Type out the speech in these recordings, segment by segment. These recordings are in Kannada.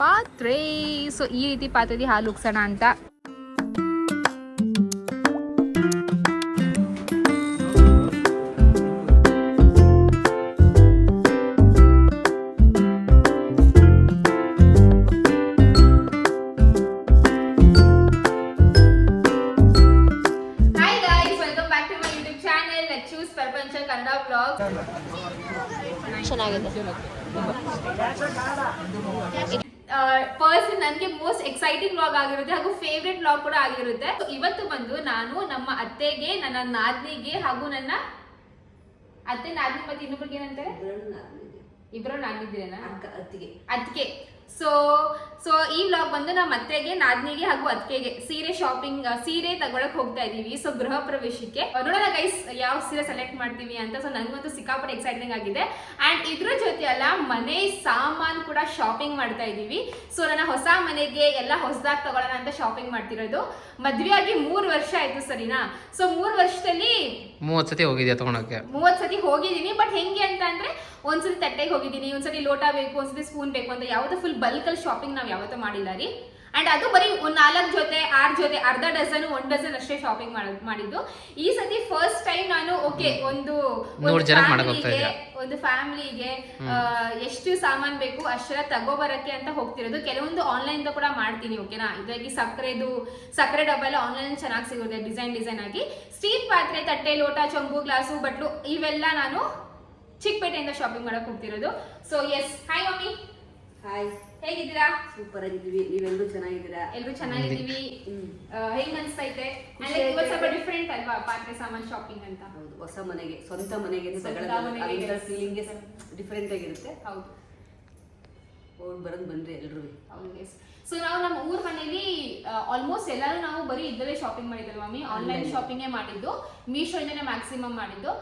ಪಾತ್ರೆ. ಸೊ ಈ ರೀತಿ ಪಾತ್ರೆಗೆ ಹಾಲು ಉಗ್ಸೋಣ ಅಂತ. ಪರ್ಸನ್ ನನಗೆ ಮೋಸ್ಟ್ ಎಕ್ಸೈಟಿಂಗ್ ವ್ಲಾಗ್ ಆಗಿರುತ್ತೆ ಹಾಗೂ ಫೇವ್ರೆಟ್ ವ್ಲಾಗ್ ಕೂಡ ಆಗಿರುತ್ತೆ. ಇವತ್ತು ಬಂದು ನಾನು ನಮ್ಮ ಅತ್ತೆಗೆ, ನನ್ನ ನಾದ್ನಿಗೆ ಹಾಗೂ ನನ್ನ ಅತ್ತೆ ನಾದ್ನಿ ಮತ್ತೆ ಇನ್ನೊಬ್ರಿಗೆ ಏನಂತಾರೆ, ಇಬ್ಬರು ನಾದ್ನಿದ್ದೀರೇನಾ, ಅತ್ತಿಗೆ. ಸೊ ಈ ವ್ಲಾಗ್ ಬಂದು ನಮ್ಮ ಅತ್ತೆಗೆ, ನಾದ್ನಿಗೆ ಹಾಗೂ ಅತ್ತಿಗೆಗೆ ಸೀರೆ ತಗೊಳಕ್ ಹೋಗ್ತಾ ಇದೀವಿ. ಸೊ ಗೃಹ ಪ್ರವೇಶಕ್ಕೆ ನೋಡೋಣ ಗೈಸ್ ಯಾವ ಸೀರೆ ಸೆಲೆಕ್ಟ್ ಮಾಡ್ತೀವಿ ಅಂತ. ಸೊ ನನಗಂತೂ ಸಿಕ್ಕಾಪಟ್ಟೆ ಎಕ್ಸೈಟಿಂಗ್ ಆಗಿದೆ. ಅಂಡ್ ಇದ್ರ ಜೊತೆ ಅಲ್ಲ ಮನೆ ಸಾಮಾನ್ ಕೂಡ ಶಾಪಿಂಗ್ ಮಾಡ್ತಾ ಇದೀವಿ. ಸೊ ನನ್ನ ಹೊಸ ಮನೆಗೆ ಎಲ್ಲ ಹೊಸದಾಗಿ ತಗೊಳ್ಳೋಣ ಅಂತ ಶಾಪಿಂಗ್ ಮಾಡ್ತಿರೋದು. ಮದ್ವೆ ಆಗಿ 3 ವರ್ಷ ಆಯ್ತು ಸರಿನಾ. ಸೊ 3 ವರ್ಷದಲ್ಲಿ 30 ಸತಿ ಹೋಗಿದ್ಯಾ ತಗೊಳಕ್ಕೆ? 30 ಸತಿ ಹೋಗಿದ್ದೀನಿ. ಬಟ್ ಹೆಂಗೆ ಅಂತ ಅಂದ್ರೆ ಒಂದ್ಸತಿ ತಟ್ಟೆಗೆ ಹೋಗಿದ್ದೀನಿ, ಒಂದ್ಸತಿ ಲೋಟ ಬೇಕು, ಒಂದ್ಸತಿ ಸ್ಪೂನ್ ಬೇಕು ಅಂತ ಯಾವ್ದು ಫುಲ್ ಬಲ್ಕಲ್ಲಿ ಶಾಪಿಂಗ್ ನಾವು ಯಾವತ್ತೂ ಮಾಡಿಲ್ಲ ರೀ. ಅಂಡ್ ಅದು ಬರೀ 4 ಜೊತೆ 6 ಜೊತೆ ಅರ್ಧ ಡಜನ್ 1 ಡಜನ್ ಅಷ್ಟೇ ಶಾಪಿಂಗ್ ಮಾಡಿದ್ದು. ಈ ಸತಿ ಫಸ್ಟ್ ಟೈಮ್ ನಾನು ಓಕೆ ಒಂದು ಫ್ಯಾಮಿಲಿಗೆ ಎಷ್ಟು ಸಾಮಾನ್ ಬೇಕು ಅಷ್ಟೆಲ್ಲ ತಗೋಬರಕ್ಕೆ ಅಂತ ಹೋಗ್ತಿರೋದು. ಕೆಲವೊಂದು ಆನ್ಲೈನ್ ಕೂಡ ಮಾಡ್ತೀನಿ ಓಕೆನಾ. ಇದಾಗಿ ಸಕ್ಕರೆ ಡಬ್ಬ ಎಲ್ಲ ಆನ್ಲೈನ್ ಚೆನ್ನಾಗಿ ಸಿಗುತ್ತೆ ಡಿಸೈನ್ ಆಗಿ. ಸ್ಟೀಲ್ ಪಾತ್ರೆ, ತಟ್ಟೆ, ಲೋಟ, ಚೊಂಬು, ಗ್ಲಾಸು, ಬಟ್ಲು ಇವೆಲ್ಲ ನಾನು ಚಿಕ್ಕಪೇಟೆಯಿಂದ ಶಾಪಿಂಗ್ ಮಾಡಕ್ ಹೋಗ್ತಿರೋದು. So yes, hi mummy. Hi, ಹೇಗಿದ್ದೀರಾ? ಸೂಪರ್ ಆಗಿದ್ದೀವಿ. ನೀವೆಲ್ಲರೂ ಚೆನ್ನಾಗಿದ್ದೀರಾ? ಎಲ್ಲರೂ ಚೆನ್ನಾಗಿದ್ದೀವಿ. ಹೆಂಗ್ ಅನ್ಸ್ತೈತೆ? ಸ್ವಲ್ಪ ಡಿಫ್ರೆಂಟ್ ಅಲ್ವಾ ಪಾತ್ರೆ ಸಾಮಾನ್ ಶಾಪಿಂಗ್ ಅಂತ? ಹೌದು, ಹೊಸ ಮನೆಗೆ, ಸ್ವಂತ ಮನೆಗೆ ಫೀಲಿಂಗ್ ಡಿಫ್ರೆಂಟ್ ಆಗಿರುತ್ತೆ. ಹೌದು, ಹೋಗಿ ಬರೋದು ಬನ್ರಿ ಎಲ್ರು. ಹೌದು ಎಸ್. ಸೊ ನಾವು ನಮ್ಮ ಊರ್ ಮನೇಲಿ ಆಲ್ಮೋಸ್ಟ್ ಎಲ್ಲರೂ ನಾವು ಬರೀ ಇದ್ದಲ್ಲೇ ಶಾಪಿಂಗ್ ಮಾಡಿದ್ವಿ ಮಮ್ಮಿ. ಆನ್ಲೈನ್ ಶಾಪಿಂಗೇ ಮಾಡಿದ್ದು, ಮೀಶೋ ಇಂದನೇ ಮ್ಯಾಕ್ಸಿಮಮ್ ಮಾಡಿದ್ದು.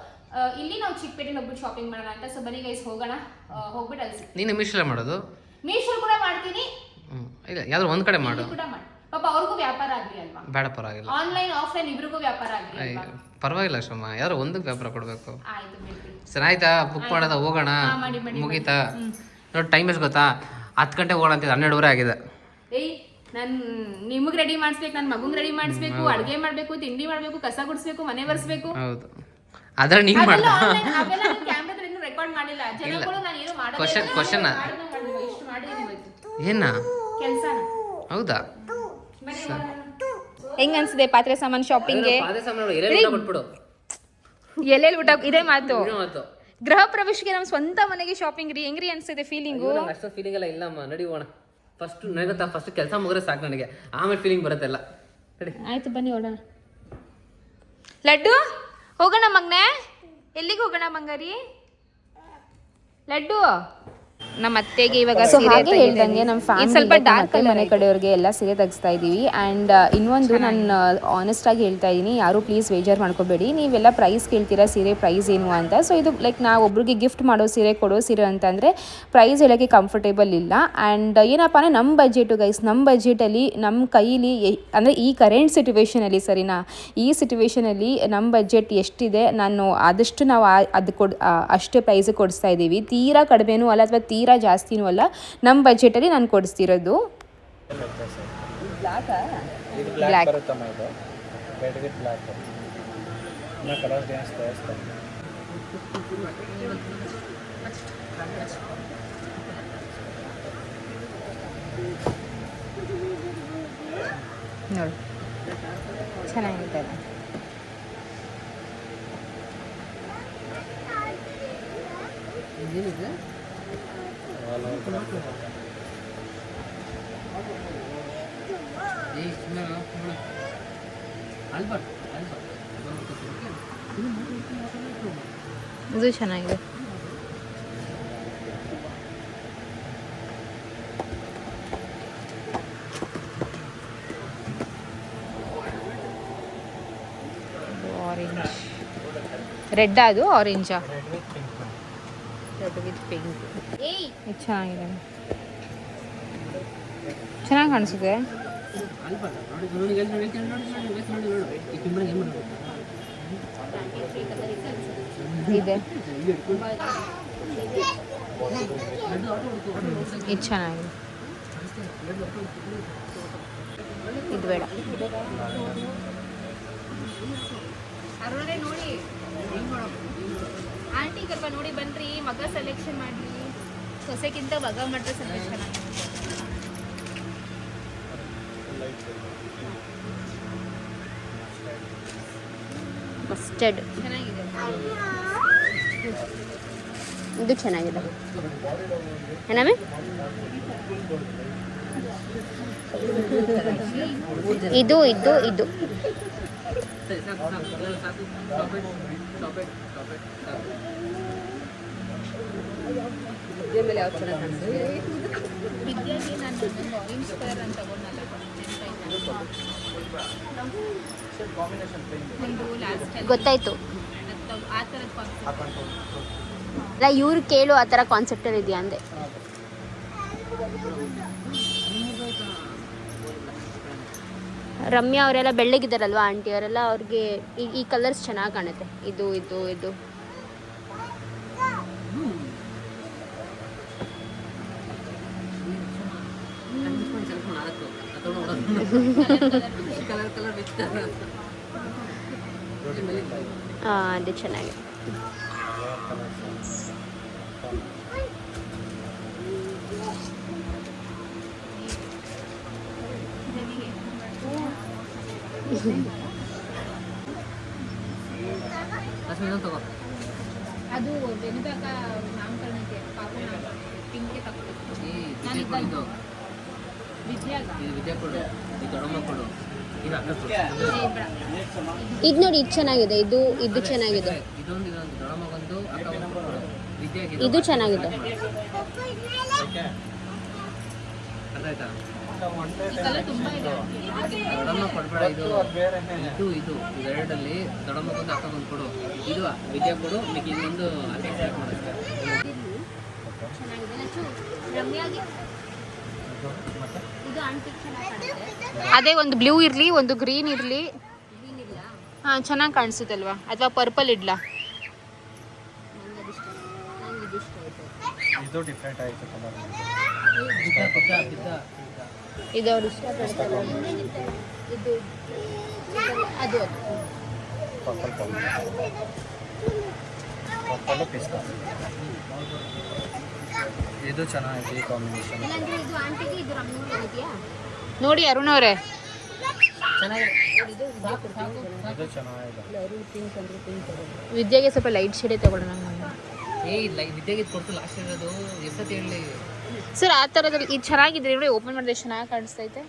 ಇಲ್ಲಿ ನಾವು ಚಿಕ್ಕಪೇಟೆಗೆ ಹೋಗ್ಬಿಟ್ಟು ಶಾಪಿಂಗ್ ಮಾಡೋಣ ಅಂತ. ಸೊ ಬನ್ನಿ ಗೈಸ್ ಹೋಗೋಣ. ಹೋಗ್ಬಿಟ್ಟು ಅಲ್ಸಿ. ನೀನು ಮೀಶೋ ಮಾಡೋದು? ಮೀಶೋ ಕೂಡ ಮಾಡ್ತೀನಿ. ಇಲ್ಲ ಯಾವ್ದಾದ್ರು ಒಂದ್ ಕಡೆ ಮಾಡು. ಕೂಡ ಮಾಡಿ ಪಾಪ ಅವ್ರಿಗೂ ವ್ಯಾಪಾರ ಆಗ್ಲಿ ಅಲ್ವಾ? ಬೇಡ ಪರವಾಗಿಲ್ಲ, ಆನ್ಲೈನ್ ಆಫ್ಲೈನ್ ಇಬ್ರಿಗೂ ವ್ಯಾಪಾರ ಆಗ್ಲಿ ಅಲ್ವಾ? ಪರವಾಗಿಲ್ಲ ಶ್ರಮ, ಯಾರು ಒಂದಕ್ಕೆ ವ್ಯಾಪಾರ ಕೊಡ್ಬೇಕು. ಆಯ್ತು ಬಿಡ್ರಿ. ಸರಿ ಆಯ್ತಾ? ಬುಕ್ ಮಾಡೋದ ಹೋಗೋಣ, ಮುಗೀತಾ? ನೋಡಿ ಟೈಮ್ ಎಷ್ಟು ಗೊತ್ತಾ? 10 ಗಂಟೆಗೆ ಹೋಗೋಣ ಅಂತ 12:30 ಆಗಿದೆ. ಏಯ್ ನಿಮಗ್ ರೆಡಿ ಮಾಡಿಸ್ಬೇಕು, ನನ್ನ ಮಗುಂಗ್ ರೆಡಿ ಮಾಡಿಸ್ಬೇಕು, ಅಡ್ಗೆ ಮಾಡ್ಬೇಕು, ತಿಂಡಿ ಮಾಡ್ಬೇಕು, ಕಸ ಗುಡಿಸ್ಬೇಕು, ಮನೆ ಬರ್ಸ್ಬೇಕು. ಹೌದು, ಅದ್ರ ನೀನ್ ಮಾಡ ಕ್ಯಾಮ್ರಾದಲ್ಲಿ ರೆಕಾರ್ಡ್ ಮಾಡಿಲ್ಲ ಜನಗಳು. ನಾನು ಏನು ಮಾಡೋದು ಕ್ವಶನ್ ಏನ ಕೆಲಸನ. ಹೌದಾ? ಹೆಂಗ್ ಅನ್ಸಿದೆ ಪಾತ್ರೆ ಸಾಮಾನ್ ಶಾಪಿಂಗ್? ಎಲ್ಲೆಲ್ಲಿ ಊಟ ಇದೇ ಮಾತು. ಗೃಹ ಪ್ರವೇಶಕ್ಕೆ ನಮ್ಮ ಸ್ವಂತ ಮನೆಗೆ ಶಾಪಿಂಗ್ ರೀ. ಹೆಂಗ್ರಿ ಅನ್ಸಿದೆ ಫೀಲಿಂಗು? ಅಷ್ಟು ಫೀಲಿಂಗ್ ಎಲ್ಲ ಇಲ್ಲಮ್ಮ, ನಡಿ ಹೋಗೋಣ. ಫಸ್ಟ್ ಕೆಲಸ ಮುಗಿದ್ರೆ ಸಾಕು ನನಗೆ, ಆಮೇಲೆ ಫೀಲಿಂಗ್ ಬರುತ್ತೆಲ್ಲ. ಆಯ್ತು ಬನ್ನಿ ಹೋಗೋಣ. ಲಡ್ಡು ಹೋಗೋಣ ಮಗ್ನೆ. ಎಲ್ಲಿಗೆ ಹೋಗೋಣ ಮಂಗಾರಿ? ಲಡ್ಡು ನಮ್ಮ ಅತ್ತೆಗೆ ಇವಾಗ ಹಾಗೆ ಹೇಳ್ದಂಗೆ ನಮ್ಮ ಫ್ಯಾಮಿಲಿ ಸ್ವಲ್ಪ ಡಾರ್ಕ್ ಮನೆ ಕಡೆಯವ್ರಿಗೆ ಎಲ್ಲ ಸೀರೆ ತೆಗಿಸ್ತಾ ಇದೀವಿ. ಆ್ಯಂಡ್ ಇನ್ನೊಂದು ನಾನು ಆನೆಸ್ಟ್ ಆಗಿ ಹೇಳ್ತಾ ಇದ್ದೀನಿ, ಯಾರು ಪ್ಲೀಸ್ ಬೇಜಾರು ಮಾಡ್ಕೋಬೇಡಿ. ನೀವೆಲ್ಲ ಪ್ರೈಸ್ ಕೇಳ್ತೀರಾ, ಸೀರೆ ಪ್ರೈಸ್ ಏನು ಅಂತ. ಸೊ ಇದು ಲೈಕ್ ನಾವು ಒಬ್ರಿಗೆ ಗಿಫ್ಟ್ ಮಾಡೋ ಸೀರೆ, ಕೊಡೋ ಸೀರೆ ಅಂತಂದರೆ ಪ್ರೈಸ್ ಹೇಳೋಕ್ಕೆ ಕಂಫರ್ಟೇಬಲ್ ಇಲ್ಲ. ಆ್ಯಂಡ್ ಏನಪ್ಪ ಅಂದರೆ ನಮ್ಮ ಬಜೆಟು ಗೈಸ್, ನಮ್ಮ ಬಜೆಟಲ್ಲಿ ನಮ್ಮ ಕೈಲಿ ಅಂದರೆ ಈ ಕರೆಂಟ್ ಸಿಚುವೇಷನಲ್ಲಿ ಸರಿನಾ, ಈ ಸಿಚುವೇಷನಲ್ಲಿ ನಮ್ಮ ಬಜೆಟ್ ಎಷ್ಟಿದೆ ನಾನು ಆದಷ್ಟು ನಾವು ಅಷ್ಟೇ ಪ್ರೈಸಿಗೆ ಕೊಡಿಸ್ತಾ ಇದ್ದೀವಿ. ತೀರಾ ಕಡಿಮೆನೂ ಅಲ್ಲ ಅಥವಾ ತೀರಾ ಜಾಸ್ತಿನೂ ಅಲ್ಲ, ನಮ್ಮ ಬಜೆಟಲ್ಲಿ ನಾನು ಕೊಡಿಸ್ತಿರೋದು. ನೋಡಿ ಚೆನ್ನಾಗಿದೆ. ಇದು ಚೆನ್ನಾಗಿದೆ. ಆರೆಂಜ್ ರೆಡ್, ಅದು ಆರೆಂಜಾ? Red with pink. ಇದು ಚೆನ್ನಾಗಿದೆ, ಚೆನ್ನಾಗಿ ಕಾಣಿಸುತ್ತೆ. ಇದೆ, ಇದು ಚೆನ್ನಾಗಿದೆ. ಇದು ಬೇಡ. ಅರುಣರೇ ನೋಡಿ ಆಂಟಿ ಸ್ವಲ್ಪ ನೋಡಿ ಬನ್ರಿ, ಮಗ ಸೆಲೆಕ್ಷನ್ ಮಾಡಿ. ಸೊಸೆಗಿಂತ ಮಗ ಮಾಡಿದ್ರೆ ಸ್ವಲ್ಪ ಚೆನ್ನಾಗಿ. ಮಸ್ಟರ್ಡ್ ಚೆನ್ನಾಗಿದೆ. ಇದು ಚೆನ್ನಾಗಿದೆ. ಏನಮ್ಮೆ ಇದು ಇದು ಇದು ಇದ್ರ ಮೇಲೆ ಯಾವ್ದು ಚೆನ್ನಾಗಿ ಕಾಣಿಸ್ತದೆ? ವಿದ್ಯಾಗಿ ನಾನು ಆರೆಂಜ್ ಕಲರ್ ಅಂತ ತಗೊಂಡಲ್ಲ, ಒಂದು ಲಾಸ್ಟ್ ಟೈಮ್ ಗೊತ್ತಾಯ್ತು. ಆ ಥರದ ಕಾನ್ಸೆಪ್ಟ್. ಅಲ್ಲ ಇವ್ರು ಕೇಳು ಆ ಥರ ಕಾನ್ಸೆಪ್ಟಲ್ಲಿ ಇದೆಯಾ ಅಂದೆ. ರಮ್ಯಾ ಅವರೆಲ್ಲ ಬೆಳ್ಳಗಿದ್ದಾರಲ್ವಾ ಆಂಟಿ ಅವರೆಲ್ಲ, ಅವ್ರಿಗೆ ಈ ಕಲರ್ಸ್ ಚೆನ್ನಾಗಿ ಕಾಣುತ್ತೆ. ಇದು ಇದು ಇದು ಅದು ಚೆನ್ನಾಗಿದೆ. ಅದು ವೆನಿದಾಗ ನಾಮಕರಣಕ್ಕೆ ಪಾಪು ಪಿಂಕ್ಗೆ ತಗೊಳ್ಳಿ. ವಿದ್ಯಾಗ ಇದು ನೋಡಿ, ಇದು ಚೆನ್ನಾಗಿದೆ. ಇದು ಇದು ಚೆನ್ನಾಗಿದೆ. ಇದು ಚೆನ್ನಾಗಿದೆ. ಈ ಕಲರ್ ತುಂಬಾ ಇದೆ. ಇದು ಎರಡಲ್ಲಿ ದೊಡ್ಡಮ್ಮಗೊಂದು ಅಕ್ಕಗೊಂದು ಕೊಡು. ಇದು ವಿದ್ಯಾ ಕೊಡು, ಮಿಕ್ಕಿ ಇನ್ನೊಂದು ಅದೇ ಒಂದು ಬ್ಲೂ ಇರಲಿ, ಒಂದು ಗ್ರೀನ್ ಇರಲಿ. ಹಾಂ, ಚೆನ್ನಾಗಿ ಕಾಣಿಸುತ್ತಲ್ವಾ? ಅಥವಾ ಪರ್ಪಲ್ ಇಡ್ಲಾ? ಇದು ಡಿಫ್ರೆಂಟ್ ಆಯಿತು ಕಲರ್. ಇದು ಅವ್ರು ಇಷ್ಟಪಡ್ತಾರೆ. ಇದು ಅದು ಪರ್ಪಲ್ ಪಿಸ್ತಾ. ಇದು ಚೆನ್ನಾಗಿದೆ ಈ ಕಾಂಬಿನೇಷನ್. ನೋಡಿ ಅರುಣ್ ಅವರೇ, ಇದು ಚೆನ್ನಾಗಿದೆ. ವಿದ್ಯೆಗೆ ಸ್ವಲ್ಪ ಲೈಟ್ ಶೇಡೇ ತಗೊಳ್ಳೋಣ. ವಿದ್ಯೆಗೆ ಕೊಟ್ಟು ಲಾಸ್ಟ್ ಇರೋದು ಎಷ್ಟೊತ್ತು ಹೇಳಿ ಸರ್. ಆ ಥರದಲ್ಲಿ ಇದು ಚೆನ್ನಾಗಿದೆ ನೋಡಿ, ಓಪನ್ ಮಾಡಿದ್ರೆ ಚೆನ್ನಾಗಿ ಕಾಣಿಸ್ತೈತೆ.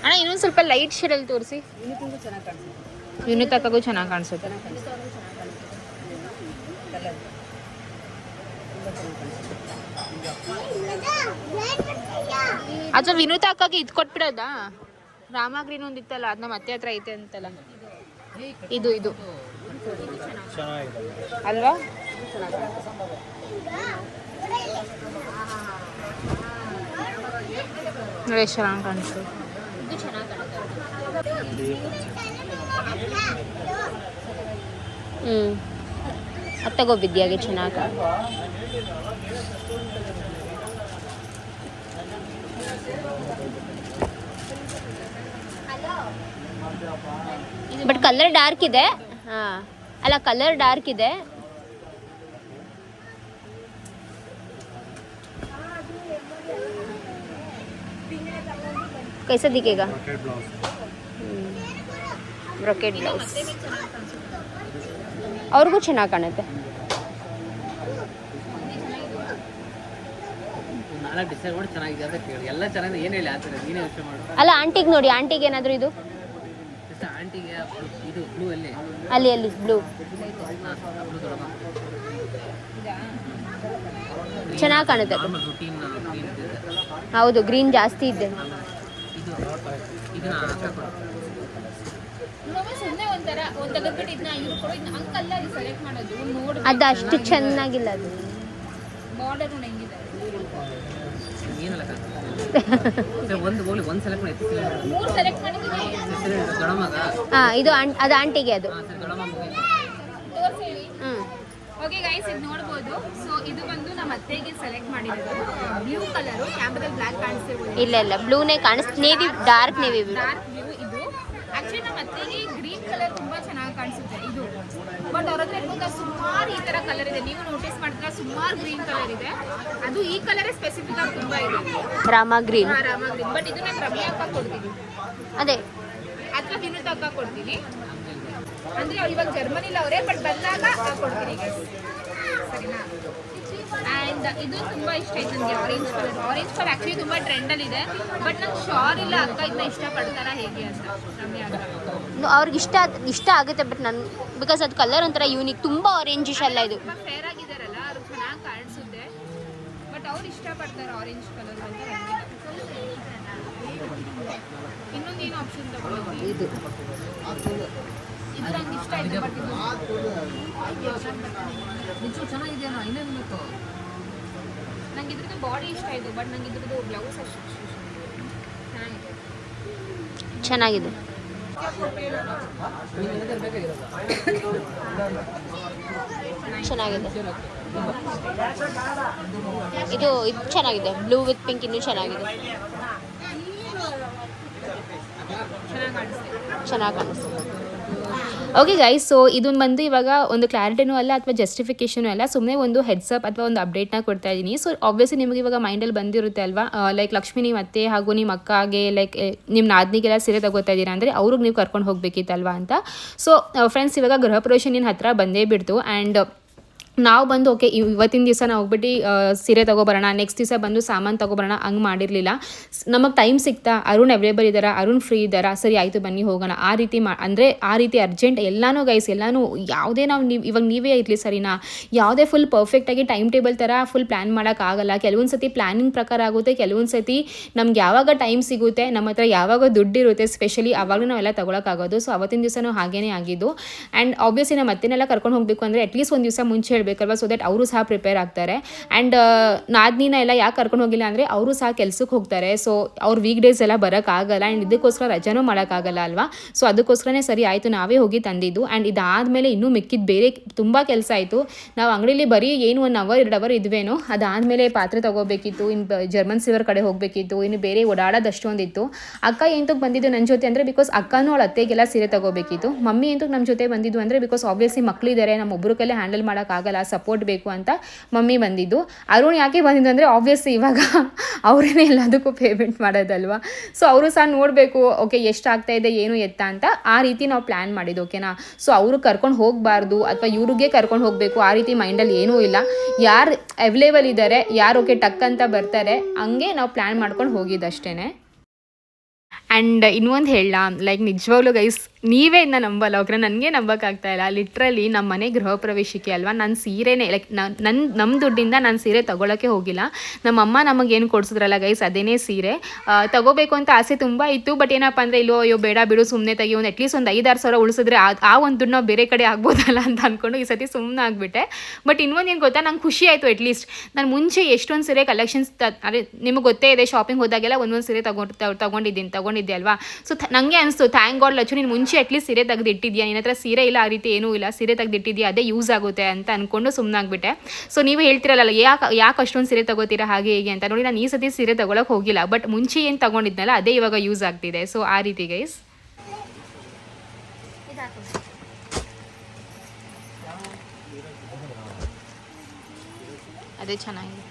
ಅಣ್ಣ ಇನ್ನೊಂದು ಸ್ವಲ್ಪ ಲೈಟ್ ಶೇಡಲ್ಲಿ ತೋರಿಸಿ. ವಿನುತಕ್ಕಗೂ ಚೆನ್ನಾಗಿ ಕಾಣಿಸುತ್ತೆ. ಅಥವಾ ವಿನುತ ಅಕ್ಕಗೆ ಇದು ಕೊಟ್ಬಿಡೋದಾ? ರಾಮ ಗ್ರೀನ್ ಒಂದು ಇತ್ತಲ್ಲ, ಅದು ನಮ್ಮ ಅತ್ತೆ ಹತ್ರ ಐತೆ ಅಂತಲ್ಲ. ಇದು ಇದು ಚೆನ್ನಾಗಿದೆ ಅಲ್ವಾ? ನೋಡಿ ಎಷ್ಟು ಚೆನ್ನಾಗಿ ಕಾಣಿಸ್ತು. ಇದು ಚೆನ್ನಾಗಿ ಅದು ತಗೋ ವಿದ್ಯಾಗೆ ಚೆನ್ನಾಗಿ ಬಟ್ ಕಲರ್ ಡಾರ್ಕ್ ಇದೆ. ಹಾಂ ಅಲ್ಲ, ಕಲರ್ ಡಾರ್ಕ್ ಇದೆ. कैसा दिखेगा? ಬ್ರೊಕೆಟ್ ಬ್ಲೌಸ್ ಅವ್ರಿಗೂ ಚೆನ್ನಾಗಿ ಕಾಣುತ್ತೆ. ನಾಲ್ಕು ಡಿಸೈಡ್ ಮಾಡಿ ಚೆನ್ನಾಗಿದೆ ಅಂತ ಕೇಳಿ. ಎಲ್ಲ ಚೆನ್ನಾಗಿದೆ, ಏನು ಹೇಳಿ ಆ ಥರ ನೀನೇ ಯೋಚನೆ ಮಾಡು. ಅಲ್ಲ ಆಂಟಿಗೆ ನೋಡಿ, ಆಂಟಿಗೆ ಏನಾದರೂ ಇದು ಆಂಟಿಗೆ ಇದು ಬ್ಲೂ ಅಲ್ಲಿ ಅಲ್ಲಿ ಅಲ್ಲಿ ಬ್ಲೂ ಚೆನ್ನಾಗಿ ಕಾಣುತ್ತೆ. ರೂಟೀನ್ ಹೌದು, ಗ್ರೀನ್ ಜಾಸ್ತಿ ಇದೆ. ಇದನ್ನ ಸುಮ್ಮನೆ ಒಂಥರ ಒಂದು ತೆಗೆದ್ಬಿಟ್ಟು ಇದನ್ನ ಇವ್ರು ಕೊಡೋ, ಇದನ್ನ ಅಂಕಲ್ಲ ಸೆಲೆಕ್ಟ್ ಮಾಡೋದು ನೋಡಿ. ಅದು ಅಷ್ಟು ಚೆನ್ನಾಗಿಲ್ಲ. ಅದು ಬಾರ್ಡರ್ ನೋಡಿ ಹೆಂಗಿದೆ. ಒಂದು ಬೋಲಿ ಒಂದು ಸೆಲೆಕ್ಟ್ ಮಾಡಿ 3 ಸೆಲೆಕ್ಟ್ ಮಾಡಿದ್ದೀನಿ. ದೊಡ್ಡಮ್ಮಗ ಹಾಂ ಇದು ಅದು ಆಂಟಿಗೆ ಅದು. ದೊಡ್ಡಮ್ಮ ಮುಗಿತು. ತೋರಿಸಿ. ಓಕೆ ಗೈಸ್, ಇದು ನೋಡ್ಬೋದು. ಸೊ ಇದು ಬಂದು ನಮ್ಮ ಅತ್ತೆಗೆ ಸೆಲೆಕ್ಟ್ ಮಾಡಿರೋದು ಬ್ಲೂ ಕಲರು. ಕ್ಯಾಮ್ರಾದಲ್ಲಿ ಬ್ಲ್ಯಾಕ್ ಕಾಣಿಸ್ತಿರ್ಬೋದು. ಇಲ್ಲ ಬ್ಲೂನೇ navy, dark navy blue. Dark blue ಇದು. ಆಕ್ಚುಲಿ ನಮ್ಮ ಅತ್ತೆಗೆ ಗ್ರೀನ್ ಕಲರ್ ತುಂಬಾ ಚೆನ್ನಾಗಿ ಕಾಣಿಸುತ್ತೆ ಇದು. ಬಟ್ ಅವ್ರ ಹತ್ರ ಇವಾಗ ಸುಮಾರು ಈ ತರ ಕಲರ್ ಇದೆ. ನೀವು ನೋಟಿಸ್ ಮಾಡಿದ್ರೆ ಸುಮಾರು ಗ್ರೀನ್ ಕಲರ್ ಇದೆ. ಅದು ಈ ಕಲರೇ ಸ್ಪೆಸಿಫಿಕ್ ಆಗಿ ತುಂಬಾ ಇದೆ, Rama green. Rama green. But ಇದು ನಾನು ರಮ್ಯಾ ಅಕ್ಕ ಕೊಡ್ತೀನಿ, ಅದೇ ಅಥವಾ ವಿನುತ್ ಅಕ್ಕ ಕೊಡ್ತೀನಿ. ಅಂದ್ರೆ ಇವಾಗ ಜರ್ಮನಿಲಿ ಅವರೇ, ಬಟ್ ಬಂದಾಗ ಕೊಡ್ತೀನಿ guys. ಸರಿನಾ? ಆ್ಯಂಡ್ ಇದು ತುಂಬ ಇಷ್ಟ ಆಯ್ತು ನನಗೆ, orange colour. Orange colour actually ತುಂಬ ಟ್ರೆಂಡಲ್ಲಿ ಇದೆ. ಬಟ್ ನಂಗೆ ಶೋರ್ ಇಲ್ಲ ಅಕ್ಕ ಇದನ್ನ ಇಷ್ಟಪಡ್ತಾರಾ ಹೇಗೆ ಅಂತ. ರಮ್ಯಾ ಅಕ್ಕ ಅವ್ರಿಗೆ ಇಷ್ಟ ಆಗುತ್ತೆ. ಬಟ್ ನಾನು ಬಿಕಾಸ್ ಅದು ಕಲರ್ ಒಂಥರ ಯೂನಿಕ್, ತುಂಬ ಆರೆಂಜಿಶ್ ಅಲ್ಲ ಇದು. ತುಂಬ ಫೇರ್ ಆಗಿದ್ದಾರಲ್ಲ, ಅವ್ರು ಚೆನ್ನಾಗಿ ಕಾಣಿಸುತ್ತೆ. ಬಟ್ ಅವ್ರು ಇಷ್ಟಪಡ್ತಾರೆ ಆರೆಂಜ್ ಕಲರ್ ಅಂತ ನನಗೆ. ಇನ್ನೊಂದೇನು ಆಪ್ಷನ್ ತಗೊಳ್ಳಿ. ಇದು ನಂಗೆ ಇಷ್ಟ ಆಯ್ತು. ಬಟ್ ಇದು ಚೆನ್ನಾಗಿದೆಯಾ? ಇನ್ನೇನು ಬೇಕು? ನಂಗೆ ಇದ್ರದ್ದು ಬಾಡಿ ಇಷ್ಟ ಆಯಿತು. ಬಟ್ ನಂಗೆ ಇದ್ರದ್ದು ಬ್ಲೌಸ್ ಅಷ್ಟು ಚೆನ್ನಾಗಿದೆ. ಚೆನ್ನಾಗಿದೆ. ಇದು ಚೆನ್ನಾಗಿದೆ. ಬ್ಲೂ ವಿತ್ ಪಿಂಕ್ ಇನ್ನೂ ಚೆನ್ನಾಗಿದೆ. ಚೆನ್ನಾಗಿ ಕಾಣಿಸ್ತದೆ. ಓಕೆ ಗೈಸ್, ಸೊ ಇದನ್ನು ಬಂದು ಇವಾಗ ಒಂದು ಕ್ಲಾರಿಟಿನೂ ಅಲ್ಲ ಅಥವಾ ಜಸ್ಟಿಫಿಕೇಷನೂ ಅಲ್ಲ, ಸುಮ್ಮನೆ ಒಂದು ಹೆಡ್ಸಪ್ ಅಥವಾ ಒಂದು ಅಪ್ಡೇಟ್ನ ಕೊಡ್ತಾ ಇದ್ದೀನಿ. ಸೊ ಆಬ್ವಿಯಸ್ಲಿ ನಿಮಗೆ ಇವಾಗ ಮೈಂಡಲ್ಲಿ ಬಂದಿರುತ್ತೆ ಅಲ್ವಾ, ಲೈಕ್ ಲಕ್ಷ್ಮಿ ನಿಮ್ಮ ಅತ್ತೆ ಹಾಗೂ ನಿಮ್ಮ ಅಕ್ಕಗೆ ಲೈಕ್ ನಿಮ್ಮ ನಾದ್ನಿಗೆಲ್ಲ ಸೀರೆ ತಗೋತಾ ಇದ್ದೀರಾ ಅಂದರೆ ಅವ್ರಿಗೆ ನೀವು ಕರ್ಕೊಂಡು ಹೋಗಬೇಕಿತ್ತಲ್ವಾ ಅಂತ. ಸೊ ಫ್ರೆಂಡ್ಸ್, ಇವಾಗ ಗೃಹ ಪ್ರವೇಶ ನಿನ್ನ ಹತ್ರ ಬಂದೇ ಬಿಡ್ತು. ಆ್ಯಂಡ್ ನಾವು ಬಂದು ಓಕೆ ಇವತ್ತಿನ ದಿವಸ ನಾವು ಹೋಗ್ಬಿಟ್ಟು ಸೀರೆ ತೊಗೊಬರೋಣ, ನೆಕ್ಸ್ಟ್ ದಿವಸ ಬಂದು ಸಾಮಾನು ತೊಗೊಬರೋಣ ಹಂಗೆ ಮಾಡಿರಲಿಲ್ಲ. ನಮಗೆ ಟೈಮ್ ಸಿಗ್ತಾ, ಅರುಣ್ ಅವೈಲೇಬಲ್ ಇದ್ದಾರಾ, ಅರುಣ್ ಫ್ರೀ ಇದ್ದಾರಾ, ಸರಿ ಆಯಿತು ಬನ್ನಿ ಹೋಗೋಣ, ಆ ರೀತಿ ಅಂದರೆ ಆ ರೀತಿ ಅರ್ಜೆಂಟ್ ಎಲ್ಲನೂ ಗೈಸ್, ಎಲ್ಲನೂ ಯಾವುದೇ ನಾವು ಇವಾಗ ನೀವೇ ಇರಲಿ ಸರಿನಾ, ಯಾವುದೇ ಫುಲ್ ಪರ್ಫೆಕ್ಟಾಗಿ ಟೈಮ್ ಟೇಬಲ್ ಥರ ಫುಲ್ ಪ್ಲ್ಯಾನ್ ಮಾಡೋಕ್ಕಾಗಲ್ಲ. ಕೆಲವೊಂದು ಸತಿ ಪ್ಲ್ಯಾನಿಂಗ್ ಪ್ರಕಾರ ಆಗುತ್ತೆ, ಕೆಲವೊಂದು ಸತಿ ನಮ್ಗೆ ಯಾವಾಗ ಟೈಮ್ ಸಿಗುತ್ತೆ, ನಮ್ಮ ಹತ್ರ ಯಾವಾಗ ದುಡ್ಡಿರುತ್ತೆ ಸ್ಪೆಷಲಿ, ಆವಾಗಲೂ ನಾವೆಲ್ಲ ತೊಗೊಳಕ್ಕಾಗೋದು. ಸೊ ಅವತ್ತಿನ ದಿವಸನೂ ಹಾಗೇ ಆಗಿದ್ದು. ಆ್ಯಂಡ್ ಆಬ್ವಿಯಸ್ಲಿ ನಮ್ಮ ಅತ್ತೆನೆಲ್ಲ ಕರ್ಕೊಂಡು ಹೋಗಬೇಕು ಅಂದರೆ ಅಟ್ಲೀಸ್ಟ್ ಒಂದು ದಿವಸ ಮುಂಚೆ ಬೇಕಲ್ವಾ, ಸೊ ದಟ್ ಅವರು ಸಹ ಪ್ರಿಪೇರ್ ಆಗ್ತಾರೆ. ಆ್ಯಂಡ್ ನಾದ್ನಿನ ಎಲ್ಲ ಯಾಕೆ ಕರ್ಕೊಂಡು ಹೋಗಿಲ್ಲ ಅಂದರೆ ಅವರು ಸಹ ಕೆಲ್ಸಕ್ಕೆ ಹೋಗ್ತಾರೆ. ಸೊ ಅವ್ರು ವೀಕ್ ಡೇಸ್ ಎಲ್ಲ ಬರೋಕ್ಕಾಗಲ್ಲ. ಆ್ಯಂಡ್ ಇದಕ್ಕೋಸ್ಕರ ರಜಾನೂ ಮಾಡೋಕ್ಕಾಗಲ್ಲ ಅಲ್ವಾ. ಸೊ ಅದಕ್ಕೋಸ್ಕರನೇ ಸರಿ ಆಯಿತು ನಾವೇ ಹೋಗಿ ತಂದಿದ್ದು. ಆ್ಯಂಡ್ ಇದಾದಮೇಲೆ ಇನ್ನೂ ಮಿಕ್ಕಿದ್ದು ಬೇರೆ ತುಂಬ ಕೆಲಸ ಆಯಿತು. ನಾವು ಅಂಗಡಿಲಿ ಬರೀ ಏನು 1 ಅವರ್ 2 ಅವರ್ ಇದ್ವೇನೋ, ಅದಾದಮೇಲೆ ಪಾತ್ರೆ ತೊಗೋಬೇಕಿತ್ತು, ಇನ್ನು ಜರ್ಮನ್ ಸಿಲ್ವರ್ ಕಡೆ ಹೋಗಬೇಕಿತ್ತು, ಇನ್ನು ಬೇರೆ ಓಡಾಡೋದಷ್ಟೊಂದಿತ್ತು. ಅಕ್ಕ ಎಂತಕ್ಕೆ ಬಂದಿದ್ದು ನನ್ನ ಜೊತೆ ಅಂದರೆ ಬಿಕಾಸ್ ಅಕ್ಕನೂ ಅವಳ ಅತ್ತೆಗೆಲ್ಲ ಸೀರೆ ತೊಗೋಬೇಕಿತ್ತು. ಮಮ್ಮಿ ಎಂತಕ್ಕೆ ನಮ್ಮ ಜೊತೆ ಬಂದಿದ್ದು ಅಂದರೆ ಬಿಕಾಸ್ ಆಬ್ವಿಯಸ್ಲಿ ಮಕ್ಕಳಿದ್ದಾರೆ, ನಮ್ಮ ಒಬ್ಬರು ಕೈಲೇ ಹ್ಯಾಂಡಲ್ ಮಾಡೋಕ್ಕಾಗಲ್ಲ, ಸಪೋರ್ಟ್ ಬೇಕು ಅಂತ ಮಮ್ಮಿ ಬಂದಿದ್ದು. ಅರುಣ್ ಯಾಕೆ ಬಂದಿದ್ದು ಅಂದರೆ ಆಬ್ವಿಯಸ್ಲಿ ಇವಾಗ ಅವರೇನೇ ಎಲ್ಲದಕ್ಕೂ ಪೇಮೆಂಟ್ ಮಾಡೋದಲ್ವಾ. ಸೊ ಅವರು ಸಹ ನೋಡಬೇಕು ಓಕೆ ಎಷ್ಟು ಆಗ್ತಾ ಇದೆ ಏನು ಎತ್ತ ಅಂತ, ಆ ರೀತಿ ನಾವು ಪ್ಲ್ಯಾನ್ ಮಾಡಿದ್ದು. ಓಕೆನಾ. ಸೊ ಅವರು ಕರ್ಕೊಂಡು ಹೋಗಬಾರ್ದು ಅಥವಾ ಇವ್ರಿಗೆ ಕರ್ಕೊಂಡು ಹೋಗಬೇಕು ಆ ರೀತಿ ಮೈಂಡಲ್ಲಿ ಏನೂ ಇಲ್ಲ. ಯಾರು ಅವೈಲೇಬಲ್ ಇದ್ದಾರೆ, ಯಾರು ಓಕೆ ಟಕ್ ಅಂತ ಬರ್ತಾರೆ, ಹಂಗೆ ನಾವು ಪ್ಲ್ಯಾನ್ ಮಾಡ್ಕೊಂಡು ಹೋಗಿದ್ದಷ್ಟೇ. ಆ್ಯಂಡ್ ಇನ್ನೊಂದು ಹೇಳ, ಲೈಕ್ ನಿಜವಾಗ್ಲೂ ಗೈಸ್ ನೀವೇ ಇದನ್ನ ನಂಬಲ್ಲ, ಓಕೆ, ನನಗೆ ನಂಬೋಕ್ಕಾಗ್ತಾ ಇಲ್ಲ. ಲಿಟ್ರಲಿ ನಮ್ಮ ಮನೆ ಗೃಹ ಪ್ರವೇಶಕ್ಕೆ ಅಲ್ವಾ, ನಾನು ಸೀರೆನೇ ಲೈಕ್ ನಮ್ಮ ದುಡ್ಡಿಂದ ನಾನು ಸೀರೆ ತೊಗೊಳಕ್ಕೆ ಹೋಗಿಲ್ಲ. ನಮ್ಮಮ್ಮ ನಮಗೇನು ಕೊಡಿಸಿದ್ರಲ್ಲ ಗೈಸ್, ಅದೇನೇ ಸೀರೆ ತೊಗೋಬೇಕು ಅಂತ ಆಸೆ ತುಂಬ ಇತ್ತು. ಬಟ್ ಏನಪ್ಪ ಅಂದರೆ ಇಲ್ಲೋ ಅಯ್ಯೋ ಬೇಡ ಬಿಡು ಸುಮ್ಮನೆ ತೆಗಿ, ಒಂದು ಅಟ್ಲೀಸ್ಟ್ ಒಂದು 5-6 ಸಾವಿರ ಉಳಿಸಿದ್ರೆ ಆ ಒಂದು ದುಡ್ಡು ನಾವು ಬೇರೆ ಕಡೆ ಆಗ್ಬೋದಲ್ಲ ಅಂತ ಅಂದ್ಕೊಂಡು ಈ ಸತಿ ಸುಮ್ಮನೆ ಆಗಿಬಿಟ್ಟೆ. ಬಟ್ ಇನ್ನೊಂದು ಏನು ಗೊತ್ತಾ, ನಂಗೆ ಖುಷಿ ಆಯಿತು. ಅಟ್ಲೀಸ್ಟ್ ನಾನು ಮುಂಚೆ ಎಷ್ಟೊಂದು ಸೀರೆ ಕಲೆಕ್ಷನ್ಸ್ ಅದೇ ನಿಮಗೆ ಗೊತ್ತೇ ಇದೆ, ಶಾಪಿಂಗ್ ಹೋದಾಗೆಲ್ಲ ಒಂದೊಂದು ಸೀರೆ ತಗೊಂಡಿದ್ದೆ ಅಲ್ವಾ. ಸೊ ನನಗೆ ಅನಿಸ್ತು ಥ್ಯಾಂಕ್ ಗಾಡ್ ಲಚ್ಚು, ನೀನು ಮುಂಚೆ ಅಟ್ಲೀಸ್ಟ್ ಸೀರೆ ತೆಗೆದಿಟ್ಟಿದ್ಯಾ, ನಿನ್ನ ಹತ್ರ ಸೀರೆ ಇಲ್ಲ ಆ ರೀತಿ ಏನೂ ಇಲ್ಲ, ಸೀರೆ ತೆಗೆದಿಟ್ಟಿದ್ಯಾ, ಅದೇ ಯೂಸ್ ಆಗುತ್ತೆ ಅಂತ ಅಂದ್ಕೊಂಡು ಸುಮ್ಮನಾಗ್ಬಿಟ್ಟೆ. ಸೊ ನೀವು ಹೇಳ್ತಿರಲ್ಲ ಯಾಕೆ ಅಷ್ಟೊಂದು ಸೀರೆ ತಗೋತೀರಾ ಹಾಗೆ ಹೇಗೆ ಅಂತ. ನೋಡಿ ನಾನು ಈ ಸತಿ ಸೀರೆ ತೊಗೊಳಕ್ಕೆ ಹೋಗಿಲ್ಲ, ಬಟ್ ಮುಂಚೆ ಏನು ತೊಗೊಂಡಿದ್ನಲ್ಲ ಅದೇ ಇವಾಗ ಯೂಸ್ ಆಗ್ತಿದೆ. ಸೊ ಆ ರೀತಿ ಗೈಸ್. ಅದೇ ಚೆನ್ನಾಗಿದೆ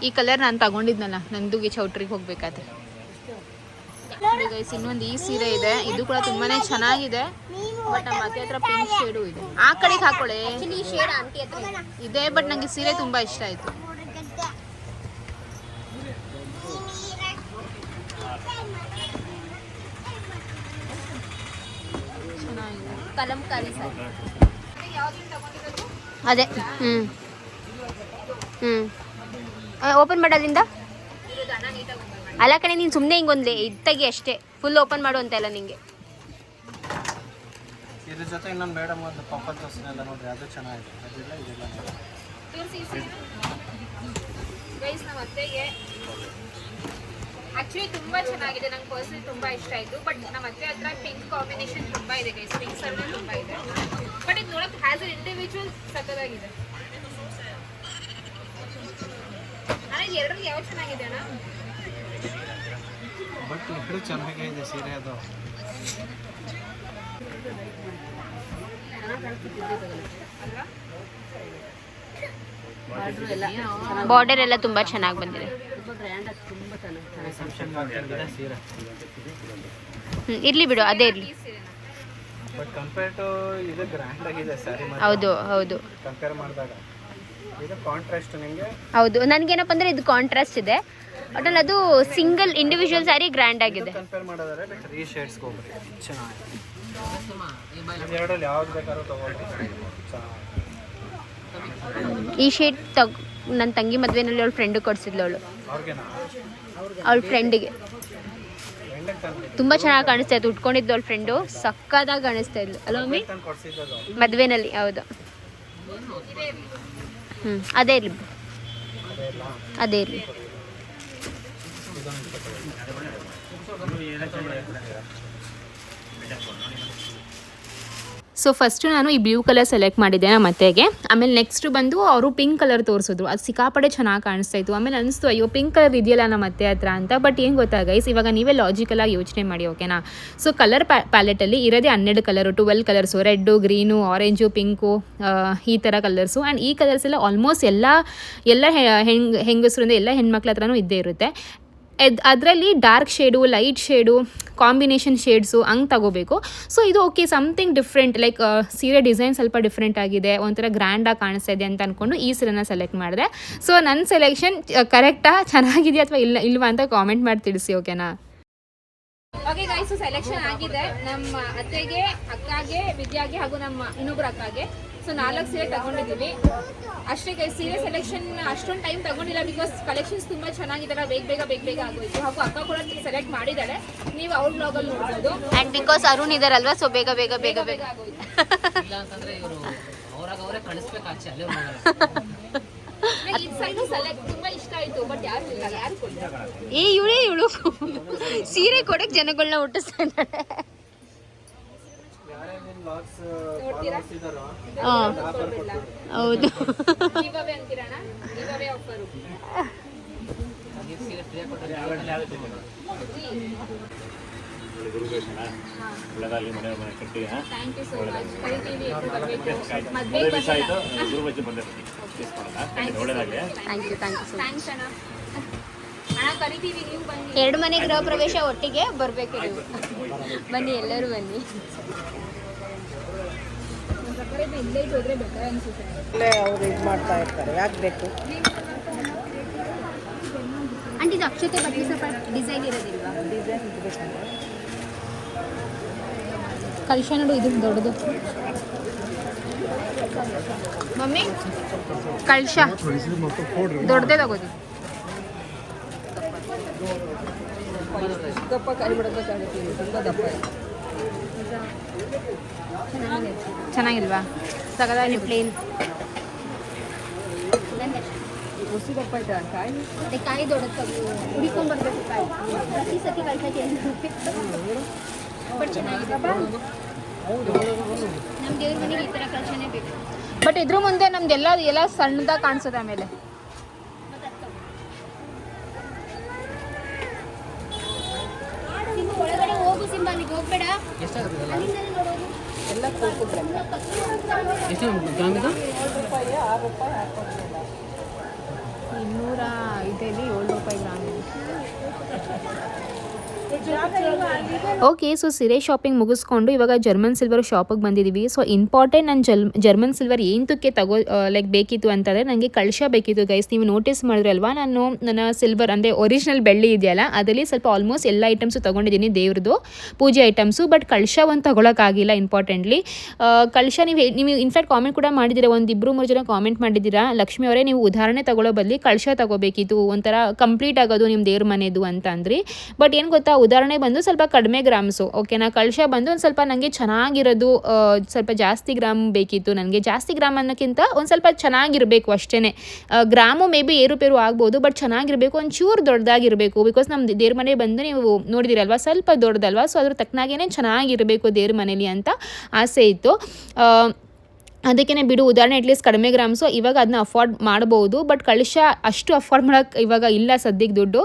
ಈ ಕಲರ್. ನಾನು ತಗೊಂಡಿದ್ನಲ್ಲ ನಂದುಗೆ ಚೌಟ್ರಿಗೆ ಹೋಗ್ಬೇಕಾದ್ರೆ. ಗೈಸ್ ಇನ್ನೊಂದು ಈ ಸೀರೆ ಇದೆ, ಇದು ಕೂಡ ತುಂಬಾನೇ ಚೆನ್ನಾಗಿದೆ. ಬಟ್ ನಮ್ಮ ಅತ್ತೆ ಹತ್ರ ಪಿಂಕ್ ಶೇಡು ಇದೆ, ಆ ಕಡೆಗೆ ಹಾಕೊಳ್ಳೆ ಇದೆ. ಬಟ್ ನಂಗೆ ಸೀರೆ ತುಂಬಾ ಇಷ್ಟ ಆಯ್ತು. ಚೆನ್ನಾಗಿದೆ ಕಲಂಕಾರಿ ಸಾರಿ. ಅದೇ ಓಪನ್ ಮಾಡೋದ್ರಿಂದ ಅಲ್ಲ ಕಣೆ, ನೀನು ಸುಮ್ಮನೆ ಹಿಂಗೊಂದು ಇತ್ತಾಗಿ ಅಷ್ಟೇ, ಫುಲ್ ಓಪನ್ ಮಾಡು ಅಂತ ಇಲ್ಲ ನಿಂಗೆ. ಇದ್ರ ಜೊತೆ ಇನ್ನೊಂದು ಮೇಡಮ್ ಒಂದು ಪಪ್ಪಲ್ ತೋರಿಸಿನೆಲ್ಲ ನೋಡ್ರಿ, ಅದು ಚೆನ್ನಾಗಿದೆ. ಅದಿಲ್ಲ ಇದೆಲ್ಲ ಗೈಸ್ ನಮ್ಮ ಅತ್ತೆಗೆ ಆಕ್ಚುಲಿ ತುಂಬಾ ಚೆನ್ನಾಗಿದೆ, ನಂಗೆ ಪರ್ಸನಲಿ ತುಂಬಾ ಇಷ್ಟ ಆಯ್ತು. ಬಟ್ ನಮ್ಮ ಅತ್ತೆ ಹತ್ರ ಪಿಂಕ್ ಕಾಂಬಿನೇಷನ್ ತುಂಬಾ ಇದೆ ಗೈಸ್, ಪಿಂಕ್ ಸರ್ವೆ ತುಂಬಾ ಇದೆ. ಬಟ್ ಇದು ನೋಡಕ್ ಹ್ಯಾಸ್ ಅನ್ ಇಂಡಿವಿಜುವಲ್ ಸಕ್ಕದಾಗಿದೆ. ನನಗೆ ಎರಡರಲ್ಲಿ ಯಾವ್ದು ಚೆನ್ನಾಗಿದೆ ಅಣ್ಣ? ಬಟ್ ಎರಡು ಚೆನ್ನಾಗೇ ಇದೆ ಸೀರೆ ಅದು. ಬಾರ್ಡರ್ ಎಲ್ಲ ತುಂಬಾ ಚೆನ್ನಾಗಿ ಬಂದಿದೆ. ತುಂಬ ಗ್ರ್ಯಾಂಡ್ ಆಗಿ ತುಂಬ ಚೆನ್ನಾಗಿ ಸೀರೆ. ಇರ್ಲಿ ಬಿಡು, ಅದೇ ಇರ್ಲಿ. ಬಟ್ ಕಂಪೇರ್ ಟು ಇದು ಗ್ರ್ಯಾಂಡ್ ಆಗಿದೆ ಸ್ಯಾರಿ. ಹೌದು ಹೌದು ಕಂಪೇರ್ ಮಾಡಿದಾಗ ಇದು ಕಾಂಟ್ರಾಸ್ಟ್ ನಿಮಗೆ. ಹೌದು, ನನಗೇನಪ್ಪ ಅಂದರೆ ಇದು ಕಾಂಟ್ರಾಸ್ಟ್ ಇದೆ, ಒಟ್ಟಲ್ಲಿ ಅದು ಸಿಂಗಲ್ ಇಂಡಿವಿಜುವಲ್ ಸ್ಯಾರಿ ಗ್ರ್ಯಾಂಡ್ ಆಗಿದೆ. ಕಂಪೇರ್ ಮಾಡೋದಾದ್ರೆ ಬೇಕಾದ್ರೆ ಈ ಶೇಡ್ಸ್ಗೆ ಹೋಗ್ರಿ, ಚೆನ್ನಾಗಿದೆ. ಎರಡರಲ್ಲಿ ಯಾವ್ದು ಬೇಕಾದ್ರೂ ತಗೊಳ್ಳಿ. ಈ ಶೇಡ್ ನನ್ನ ತಂಗಿ ಮದುವೆನಲ್ಲಿ ಅವಳ ಫ್ರೆಂಡ್ ಕೊಡಿಸಿದ್ಲು. ಅವ್ರಿಗೆನಾ? ಅವಳ ಫ್ರೆಂಡಿಗೆ ಎಂಡಕ್ಕೆ ತಂದು ತುಂಬ ಚೆನ್ನಾಗಿ ಕಾಣಿಸ್ತಾ ಇತ್ತು. ಉಟ್ಕೊಂಡಿದ್ದು ಅವಳ ಫ್ರೆಂಡು ಸಕ್ಕದಾಗಿ ಕಾಣಿಸ್ತಾ ಇದ್ಲು ಅಲ್ಲ ಮಮ್ಮಿ? ತಂದು ಕೊಡ್ಸಿದ್ದು ಮದುವೆನಲ್ಲಿ. ಹೌದು. ಅದೇ ಇರಲಿ, ಅದೇ ಇರಲಿ. ಸೊ ಫಸ್ಟು ನಾನು ಈ ಬ್ಲೂ ಕಲರ್ ಸೆಲೆಕ್ಟ್ ಮಾಡಿದ್ದೆ ನಮ್ಮ ಅತ್ತೆಗೆ. ಆಮೇಲೆ ನೆಕ್ಸ್ಟ್ ಬಂದು ಅವರು ಪಿಂಕ್ ಕಲರ್ ತೋರಿಸಿದ್ರು. ಅದು ಸಿಕ್ಕಾಪಡೆ ಚೆನ್ನಾಗಿ ಕಾಣಿಸ್ತಾ ಇತ್ತು. ಆಮೇಲೆ ಅನಿಸ್ತು ಅಯ್ಯೋ ಪಿಂಕ್ ಕಲರ್ ಇದೆಯಲ್ಲ ನಮ್ಮ ಅತ್ತೆ ಹತ್ರ ಅಂತ. ಬಟ್ ಏನು ಗೊತ್ತಾ ಗೈಸ್, ಇವಾಗ ನೀವೇ ಲಾಜಿಕಲಾಗಿ ಯೋಚನೆ ಮಾಡಿ, ಓಕೆನಾ? ಸೊ ಕಲರ್ ಪ್ಯಾಲೆಟಲ್ಲಿ ಇರೋದೇ 12 colour, 12 colours, red, green, orange, pink, ಈ ಥರ ಕಲರ್ಸು. ಆ್ಯಂಡ್ ಈ ಕಲರ್ಸ್ ಎಲ್ಲ ಆಲ್ಮೋಸ್ಟ್ ಎಲ್ಲ ಹೆಂಗಸರಿಂದ ಎಲ್ಲ ಹೆಣ್ಮಕ್ಳ ಹತ್ರನೂ ಇದ್ದೇ ಇರುತ್ತೆ. ಅದರಲ್ಲಿ dark shade, light shade, combination shades ಹಂಗೆ ತಗೋಬೇಕು. ಸೊ ಇದು ಓಕೆ, ಸಮಥಿಂಗ್ ಡಿಫ್ರೆಂಟ್, ಲೈಕ್ ಸೀರೆ ಡಿಸೈನ್ ಸ್ವಲ್ಪ ಡಿಫ್ರೆಂಟ್ ಆಗಿದೆ, ಒಂಥರ ಗ್ರ್ಯಾಂಡಾಗಿ ಕಾಣಿಸ್ತಾ ಇದೆ ಅಂತ ಅಂದ್ಕೊಂಡು ಈ ಸೀರೆನ ಸೆಲೆಕ್ಟ್ ಮಾಡಿದೆ. ಸೊ ನನ್ನ ಸೆಲೆಕ್ಷನ್ ಕರೆಕ್ಟಾ, ಚೆನ್ನಾಗಿದೆಯಾ ಅಥವಾ ಇಲ್ವಾ ಅಂತ ಕಾಮೆಂಟ್ ಮಾಡಿ ತಿಳಿಸಿ, ಓಕೆನಾ? ಓಕೆ ಗೈಸ್, ಸೆಲೆಕ್ಷನ್ ಆಗಿದೆ. ನಮ್ಮ ಅತ್ತೆಗೆ, ಅಕ್ಕಗೆ, ವಿದ್ಯಾಗೆ ಹಾಗೂ ನಮ್ಮ ಇನ್ನೊಬ್ರು ಅಕ್ಕಗೆ. ಸೊ 4 ಸೀರೆ ತಗೊಂಡಿದ್ದೀವಿ ಅಷ್ಟೇ ಗೈಸ್. ಸೀರೆ ಸೆಲೆಕ್ಷನ್ ಅಷ್ಟೊಂದು ಟೈಮ್ ತಗೊಂಡಿಲ್ಲ, ಬಿಕಾಸ್ ಕಲೆಕ್ಷನ್ಸ್ ತುಂಬ ಚೆನ್ನಾಗಿದ್ದಾವೆ, ಬೇಗ ಆಗೋಯ್ತು. ಹಾಗೂ ಅಕ್ಕ ಕೂಡ ಸೆಲೆಕ್ಟ್ ಮಾಡಿದ್ದಾಳೆ, ನೀವು ಅವ್ರ ಬ್ಲಾಗಲ್ಲಿ ನೋಡ್ಬೋದು. ಆ್ಯಂಡ್ ಬಿಕಾಸ್ ಅರುಣ್ ಇದಾರಲ್ವಾ, ಸೊ ಬೇಗ ಆಗೋಯ್ತು. ಇಲ್ಲ ಅಂತಂದ್ರೆ ಇವರು ಅವರೇ ಕಳಿಸ್ಬೇಕು ಆಚೆ, ಅಲ್ಲೇ ಈ ಸೈಡು ಸೆಲೆಕ್ಟ್ ತುಂಬಾ ಇಷ್ಟ ಆಯ್ತು, ಬಟ್ ಯಾರು ಇವಳು ಸೀರೆ ಕೊಡಕ್ಕೆ ಜನಗಳನ್ನ ಹುಟ್ಟಿಸ್ತಾ ಇದ್ದಾಳೆ. ನೋಡ್ತೀರಾ? ಹೌದು. ಗಿವ್ಅವೇ ಅಂತೀರಣ್ಣ, giveaway offer. Thank you so much. ಕರಿತೀವಿ, ಮದುವೆ ಥ್ಯಾಂಕ್ಸ್ ಅಣ್ಣ. ಅಣ್ಣ ಕರಿತೀವಿ, ನೀವು ಬನ್ನಿ. 2 ಮನೆ ಗೃಹ ಪ್ರವೇಶ ಒಟ್ಟಿಗೆ ಬರಬೇಕು ನೀವು. ಬನ್ನಿ, ಎಲ್ಲರೂ ಬನ್ನಿ. ಇಲ್ಲೇ ಹೋದ್ರೆ ಬೆಟರ್ ಅನ್ಸುತ್ತೆ. ಅವರು ಇದು ಮಾಡ್ತಾ ಇರ್ತಾರೆ, ಯಾಕೆ ಬೇಕು? ಆಂಟಿ ಇದು ಅಕ್ಷತೆ ಬಟ್ಟೆ ಸ್ವಲ್ಪ ಡಿಸೈನ್ ಇರೋದಿಲ್ವಾ? ಡಿಸೈನ್ ಇರಬೇಕಂದ್ರೆ ಕಲಶ ನೋಡು, ಇದು ದೊಡ್ಡದು ಮಮ್ಮಿ. ಕಲಶ ದೊಡ್ಡದೇ ತಗೋದು. ದಪ್ಪ ಕೈ ಬಿಡಬೇಕಾಗುತ್ತೆ, ತುಂಬ ದಪ್ಪ ಇದೆ. ಚೆನ್ನಾಗಿಲ್ವಾ? ಸಗದಾಗಿ ಪ್ಲೇನ್ ಹುಸಿ ದಪ್ಪ ಇದೆ ಕಾಯಿ. ಕಾಯಿ ದೊಡ್ಡದು ತಗೋ, ಹುಡ್ಕೊಂಡ್ಬರ್ಬೇಕು ಕಾಯಿ. ಪ್ರತಿ ಸತಿ ಕಳ್ಸಕ್ಕೆ ಬಟ್ ಚೆನ್ನಾಗಿದೆ. ನಮ್ಮ ದೇವ್ರ ಮನೆಗೆ ಈ ಥರ ಕಳ್ಸನೇ ಬೇಕು. ಬಟ್ ಇದ್ರ ಮುಂದೆ ನಮ್ದೆಲ್ಲ ಸಣ್ಣದಾಗಿ ಕಾಣಿಸುತ್ತೆ. ಆಮೇಲೆ ಒಳಗಡೆ ಹೋಗು ಸಿಂಬ, ಅಲ್ಲಿಗೆ ಹೋಗ್ಬೇಡ. ಎಲ್ಲ ಕೂತ್ಕೊಂಡ್ರೆ ಎಷ್ಟು ಗ್ರಾಮಿದು? 7 ರೂಪಾಯಿ 6 ರೂಪಾಯಿ ಹಾಕ್ಕೊಡ್ತಿಲ್ಲ. 205 7 ರೂಪಾಯಿ ಗ್ರಾಮ್. ಓಕೆ, ಸೊ ಸೀರೆ ಶಾಪಿಂಗ್ ಮುಗಿಸ್ಕೊಂಡು ಇವಾಗ ಜರ್ಮನ್ ಸಿಲ್ವರ್ ಶಾಪಿಗೆ ಬಂದಿದ್ದೀವಿ. ಸೊ ಇಂಪಾರ್ಟೆಂಟ್ ನಾನು ಜರ್ಮನ್ ಸಿಲ್ವರ್ ಏನಕ್ಕೆ ಲೈಕ್ ಬೇಕಿತ್ತು ಅಂತಂದರೆ ನನಗೆ ಕಳಶ ಬೇಕಿತ್ತು ಗೈಸ್. ನೀವು ನೋಟಿಸ್ ಮಾಡಿದ್ರೆ ಅಲ್ವಾ, ನಾನು ನನ್ನ ಸಿಲ್ವರ್ ಅಂದರೆ ಒರಿಜಿನಲ್ ಬೆಳ್ಳಿ ಇದೆಯಲ್ಲ, ಅದರಲ್ಲಿ ಸ್ವಲ್ಪ ಆಲ್ಮೋಸ್ಟ್ ಎಲ್ಲ ಐಟಮ್ಸು ತೊಗೊಂಡಿದ್ದೀನಿ, ದೇವ್ರದ್ದು ಪೂಜೆ ಐಟಮ್ಸು. ಬಟ್ ಕಳಶ ಒಂದು ತೊಗೊಳಕ್ಕಾಗಿಲ್ಲ. ಇಂಪಾರ್ಟೆಂಟ್ಲಿ ಕಳಶ ನೀವು ಇನ್ಫ್ಯಾಕ್ಟ್ ಕಾಮೆಂಟ್ ಕೂಡ ಮಾಡಿದ್ದೀರಾ, 1-2-3 ಜನ ಕಾಮೆಂಟ್ ಮಾಡಿದ್ದೀರಾ, ಲಕ್ಷ್ಮಿ ಅವರೇ ನೀವು ಉದಾಹರಣೆ ತೊಗೊಳ್ಳೋ ಬದಲಿ ಕಳಶ ತೊಗೋಬೇಕಿತ್ತು, ಒಂಥರ ಕಂಪ್ಲೀಟ್ ಆಗೋದು ನಿಮ್ಮ ದೇವ್ರ ಮನೆದು ಅಂತ ಅಂದ್ರಿ. ಬಟ್ ಏನು ಗೊತ್ತಾ, ಉದಾಹರಣೆ ಬಂದು ಸ್ವಲ್ಪ ಕಡಿಮೆ ಗ್ರಾಮ್ಸು ಓಕೆನಾ. ಕಳಶ ಬಂದು ಒಂದು ಸ್ವಲ್ಪ ನನಗೆ ಚೆನ್ನಾಗಿರೋದು, ಸ್ವಲ್ಪ ಜಾಸ್ತಿ ಗ್ರಾಮ್ ಬೇಕಿತ್ತು ನನಗೆ. ಜಾಸ್ತಿ ಗ್ರಾಮ್ ಅನ್ನೋಕ್ಕಿಂತ ಒಂದು ಸ್ವಲ್ಪ ಚೆನ್ನಾಗಿರಬೇಕು ಅಷ್ಟೇ. ಗ್ರಾಮು ಮೇ ಬಿ ಏರುಪೇರು ಆಗ್ಬೋದು, ಬಟ್ ಚೆನ್ನಾಗಿರಬೇಕು, ಒಂಚೂರು ದೊಡ್ಡದಾಗಿರಬೇಕು. ಬಿಕಾಸ್ ನಮ್ಮ ದೇವ್ರ ಮನೆ ಬಂದು ನೀವು ನೋಡಿದಿರಲ್ವ, ಸ್ವಲ್ಪ ದೊಡ್ಡದಲ್ವ, ಸೊ ಅದ್ರ ತಕ್ಕನಾಗೇ ಚೆನ್ನಾಗಿರಬೇಕು ದೇವ್ರ ಮನೇಲಿ ಅಂತ ಆಸೆ ಇತ್ತು. ಅದಕ್ಕೇ ಬಿಡು, ಉದಾಹರಣೆ ಅಟ್ಲೀಸ್ಟ್ ಕಡಿಮೆ ಗ್ರಾಮ್ಸು ಇವಾಗ ಅದನ್ನ ಅಫೋರ್ಡ್ ಮಾಡ್ಬೋದು. ಬಟ್ ಕಳಶ ಅಷ್ಟು ಅಫೋರ್ಡ್ ಮಾಡೋಕ್ಕೆ ಇವಾಗ ಇಲ್ಲ ಸದ್ಯಕ್ಕೆ ದುಡ್ಡು.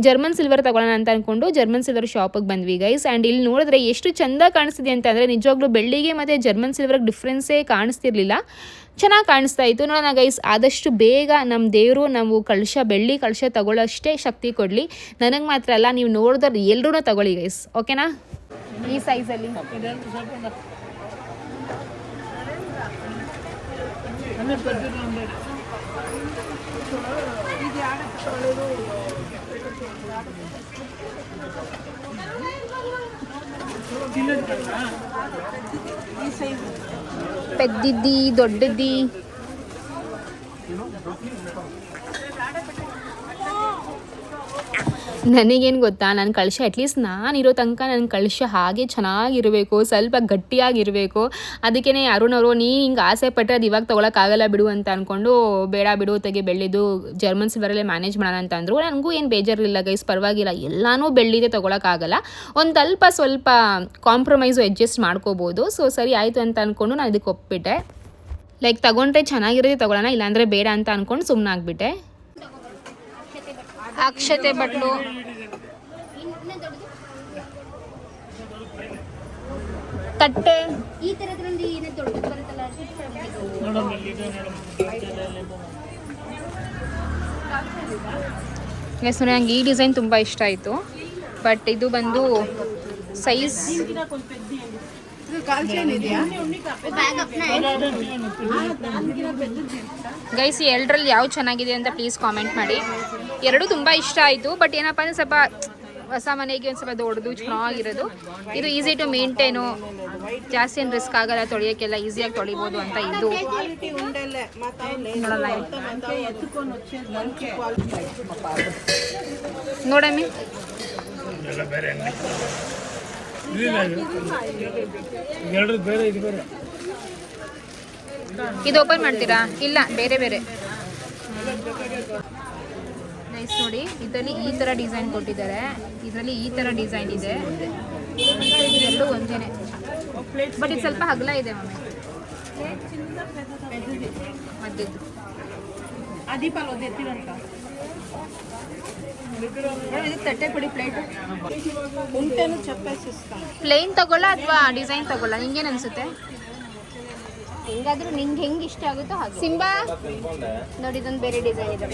ಜರ್ಮನ್ ಸಿಲ್ವರ್ ತೊಗೊಳ್ಳೋಣ ಅಂತ ಅಂದ್ಕೊಂಡು ಜರ್ಮನ್ ಸಿಲ್ವರ್ ಶಾಪಿಗೆ ಬಂದ್ವಿ ಗೈಸ್. ಆ್ಯಂಡ್ ಇಲ್ಲಿ ನೋಡಿದ್ರೆ ಎಷ್ಟು ಚೆಂದ ಕಾಣಿಸ್ತಿದೆ ಅಂತ ಅಂದರೆ, ನಿಜವಾಗ್ಲೂ ಬೆಳ್ಳಿಗೆ ಮತ್ತು ಜರ್ಮನ್ ಸಿಲ್ವರ್ಗೆ ಡಿಫ್ರೆನ್ಸೇ ಕಾಣಿಸ್ತಿರ್ಲಿಲ್ಲ, ಚೆನ್ನಾಗಿ ಕಾಣಿಸ್ತಾ ಇತ್ತು. ನೋಡೋಣ ಗೈಸ್, ಆದಷ್ಟು ಬೇಗ ನಮ್ಮ ದೇವರು ನಾವು ಬೆಳ್ಳಿ ಕಳಶ ತಗೊಳ್ಳೋಷ್ಟೇ ಶಕ್ತಿ ಕೊಡಲಿ. ನನಗೆ ಮಾತ್ರ ಅಲ್ಲ, ನೀವು ನೋಡಿದ್ರೆ ಎಲ್ಲರೂ ತಗೊಳ್ಳಿ ಗೈಸ್, ಓಕೆನಾ. ಈ ಸೈಜಲ್ಲಿ పెద్దది దొడ్డది ನನಗೇನು ಗೊತ್ತಾ, ನನ್ನ ಕಳಶ ಅಟ್ಲೀಸ್ಟ್ ನಾನಿರೋ ತನಕ ನನ್ನ ಕಳಶ ಹಾಗೆ ಚೆನ್ನಾಗಿರಬೇಕು, ಸ್ವಲ್ಪ ಗಟ್ಟಿಯಾಗಿರಬೇಕು. ಅದಕ್ಕೇ ಅರುಣವರು ನೀ ಹಿಂಗೆ ಆಸೆ ಪಟ್ಟರೆ ಅದು ಇವಾಗ ತೊಗೊಳಕ್ಕಾಗಲ್ಲ ಬಿಡು ಅಂತ ಅಂದ್ಕೊಂಡು, ಬೇಡ ಬಿಡು ತೆಗೆ ಬೆಳ್ಳಿದು ಜರ್ಮನ್ ಸಿಲ್ವರಲ್ಲೇ ಮ್ಯಾನೇಜ್ ಮಾಡೋಣ ಅಂತ ಅಂದರು. ನನಗೂ ಏನು ಬೇಜಾರಿಲ್ಲ ಗೈಸ್, ಪರವಾಗಿಲ್ಲ, ಎಲ್ಲನೂ ಬೆಳ್ಳಿದೆ ತೊಗೊಳಕ್ಕಾಗಲ್ಲ, ಒಂದು ಸ್ವಲ್ಪ ಕಾಂಪ್ರಮೈಸು ಅಡ್ಜಸ್ಟ್ ಮಾಡ್ಕೋಬೋದು. ಸೊ ಸರಿ ಆಯಿತು ಅಂತ ಅಂದ್ಕೊಂಡು ನಾನು ಇದಕ್ಕೆ ಒಪ್ಪಿಬಿಟ್ಟೆ. ಲೈಕ್ ತಗೊಂಡ್ರೆ ಚೆನ್ನಾಗಿರೋದೇ ತೊಗೊಳ್ಳೋಣ, ಇಲ್ಲಾಂದರೆ ಬೇಡ ಅಂತ ಅಂದ್ಕೊಂಡು ಸುಮ್ಮನೆ ಆಗಿಬಿಟ್ಟೆ. ಅಕ್ಷತೆ ಬಟ್ಲು ತಟ್ಟೆ ಈ ತರದ್ರಲ್ಲಿ ಏನೇ ದೊಡ್ಡದು ಬರುತ್ತಲ್ಲ ಎಸ್, ನನಗೆ ಈ ಡಿಸೈನ್ ತುಂಬ ಇಷ್ಟ ಆಯಿತು. ಬಟ್ ಇದು ಬಂದು ಸೈಜ್ ಗೈಸ್, ಈ ಎರಡರಲ್ಲಿ ಯಾವ್ದು ಚೆನ್ನಾಗಿದೆ ಅಂತ ಪ್ಲೀಸ್ ಕಾಮೆಂಟ್ ಮಾಡಿ. ಎರಡೂ ತುಂಬ ಇಷ್ಟ ಆಯಿತು. ಬಟ್ ಏನಪ್ಪ ಅಂದರೆ ಸ್ವಲ್ಪ ಹೊಸ ಮನೆಗೆ ಒಂದು ಸ್ವಲ್ಪ ದೊಡ್ಡದು ಚೆನ್ನಾಗಿರೋದು. ಇದು ಈಸಿ ಟು ಮೇಂಟೈನು, ಜಾಸ್ತಿ ಏನು ರಿಸ್ಕ್ ಆಗಲ್ಲ, ತೊಳೆಯೋಕ್ಕೆಲ್ಲ ಈಸಿಯಾಗಿ ತೊಳಿಬೋದು ಅಂತ ಇದು. ನೋಡಮ್ಮಿ, ಇದು ಓಪನ್ ಮಾಡ್ತೀರಾ? ಇಲ್ಲ, ಬೇರೆ ಬೇರೆ ನೈಸ್. ನೋಡಿ, ಇದರಲ್ಲಿ ಈ ಥರ ಡಿಸೈನ್ ಕೊಟ್ಟಿದ್ದಾರೆ, ಇದರಲ್ಲಿ ಈ ಥರ ಡಿಸೈನ್ ಇದೆ, ಎರಡು ಒಂದೇನೆ. ಬಟ್ ಇದು ಸ್ವಲ್ಪ ಅಗಲ ಇದೆ ಮಮ್ಮಿ, ಮಧ್ಯದ್ದು. ತಟ್ಟೆ ಕೊಡಿ, ಪ್ಲೇಟ್ ಪ್ಲೇನ್ ತಗೊಳ್ಳ ಅಥವಾ ಡಿಸೈನ್ ತಗೊಳ್ಳ, ನಿಂಗೇನು ಅನಿಸುತ್ತೆ? ಹೆಂಗಾದ್ರೂ ನಿಂಗೆ ಹೆಂಗೆ ಇಷ್ಟ ಆಗುತ್ತೋ ಹಾಗೆ. ಸಿಂಬಾ ನೋಡಿ, ಇದೊಂದು ಬೇರೆ ಡಿಸೈನ್ ಇದೆ.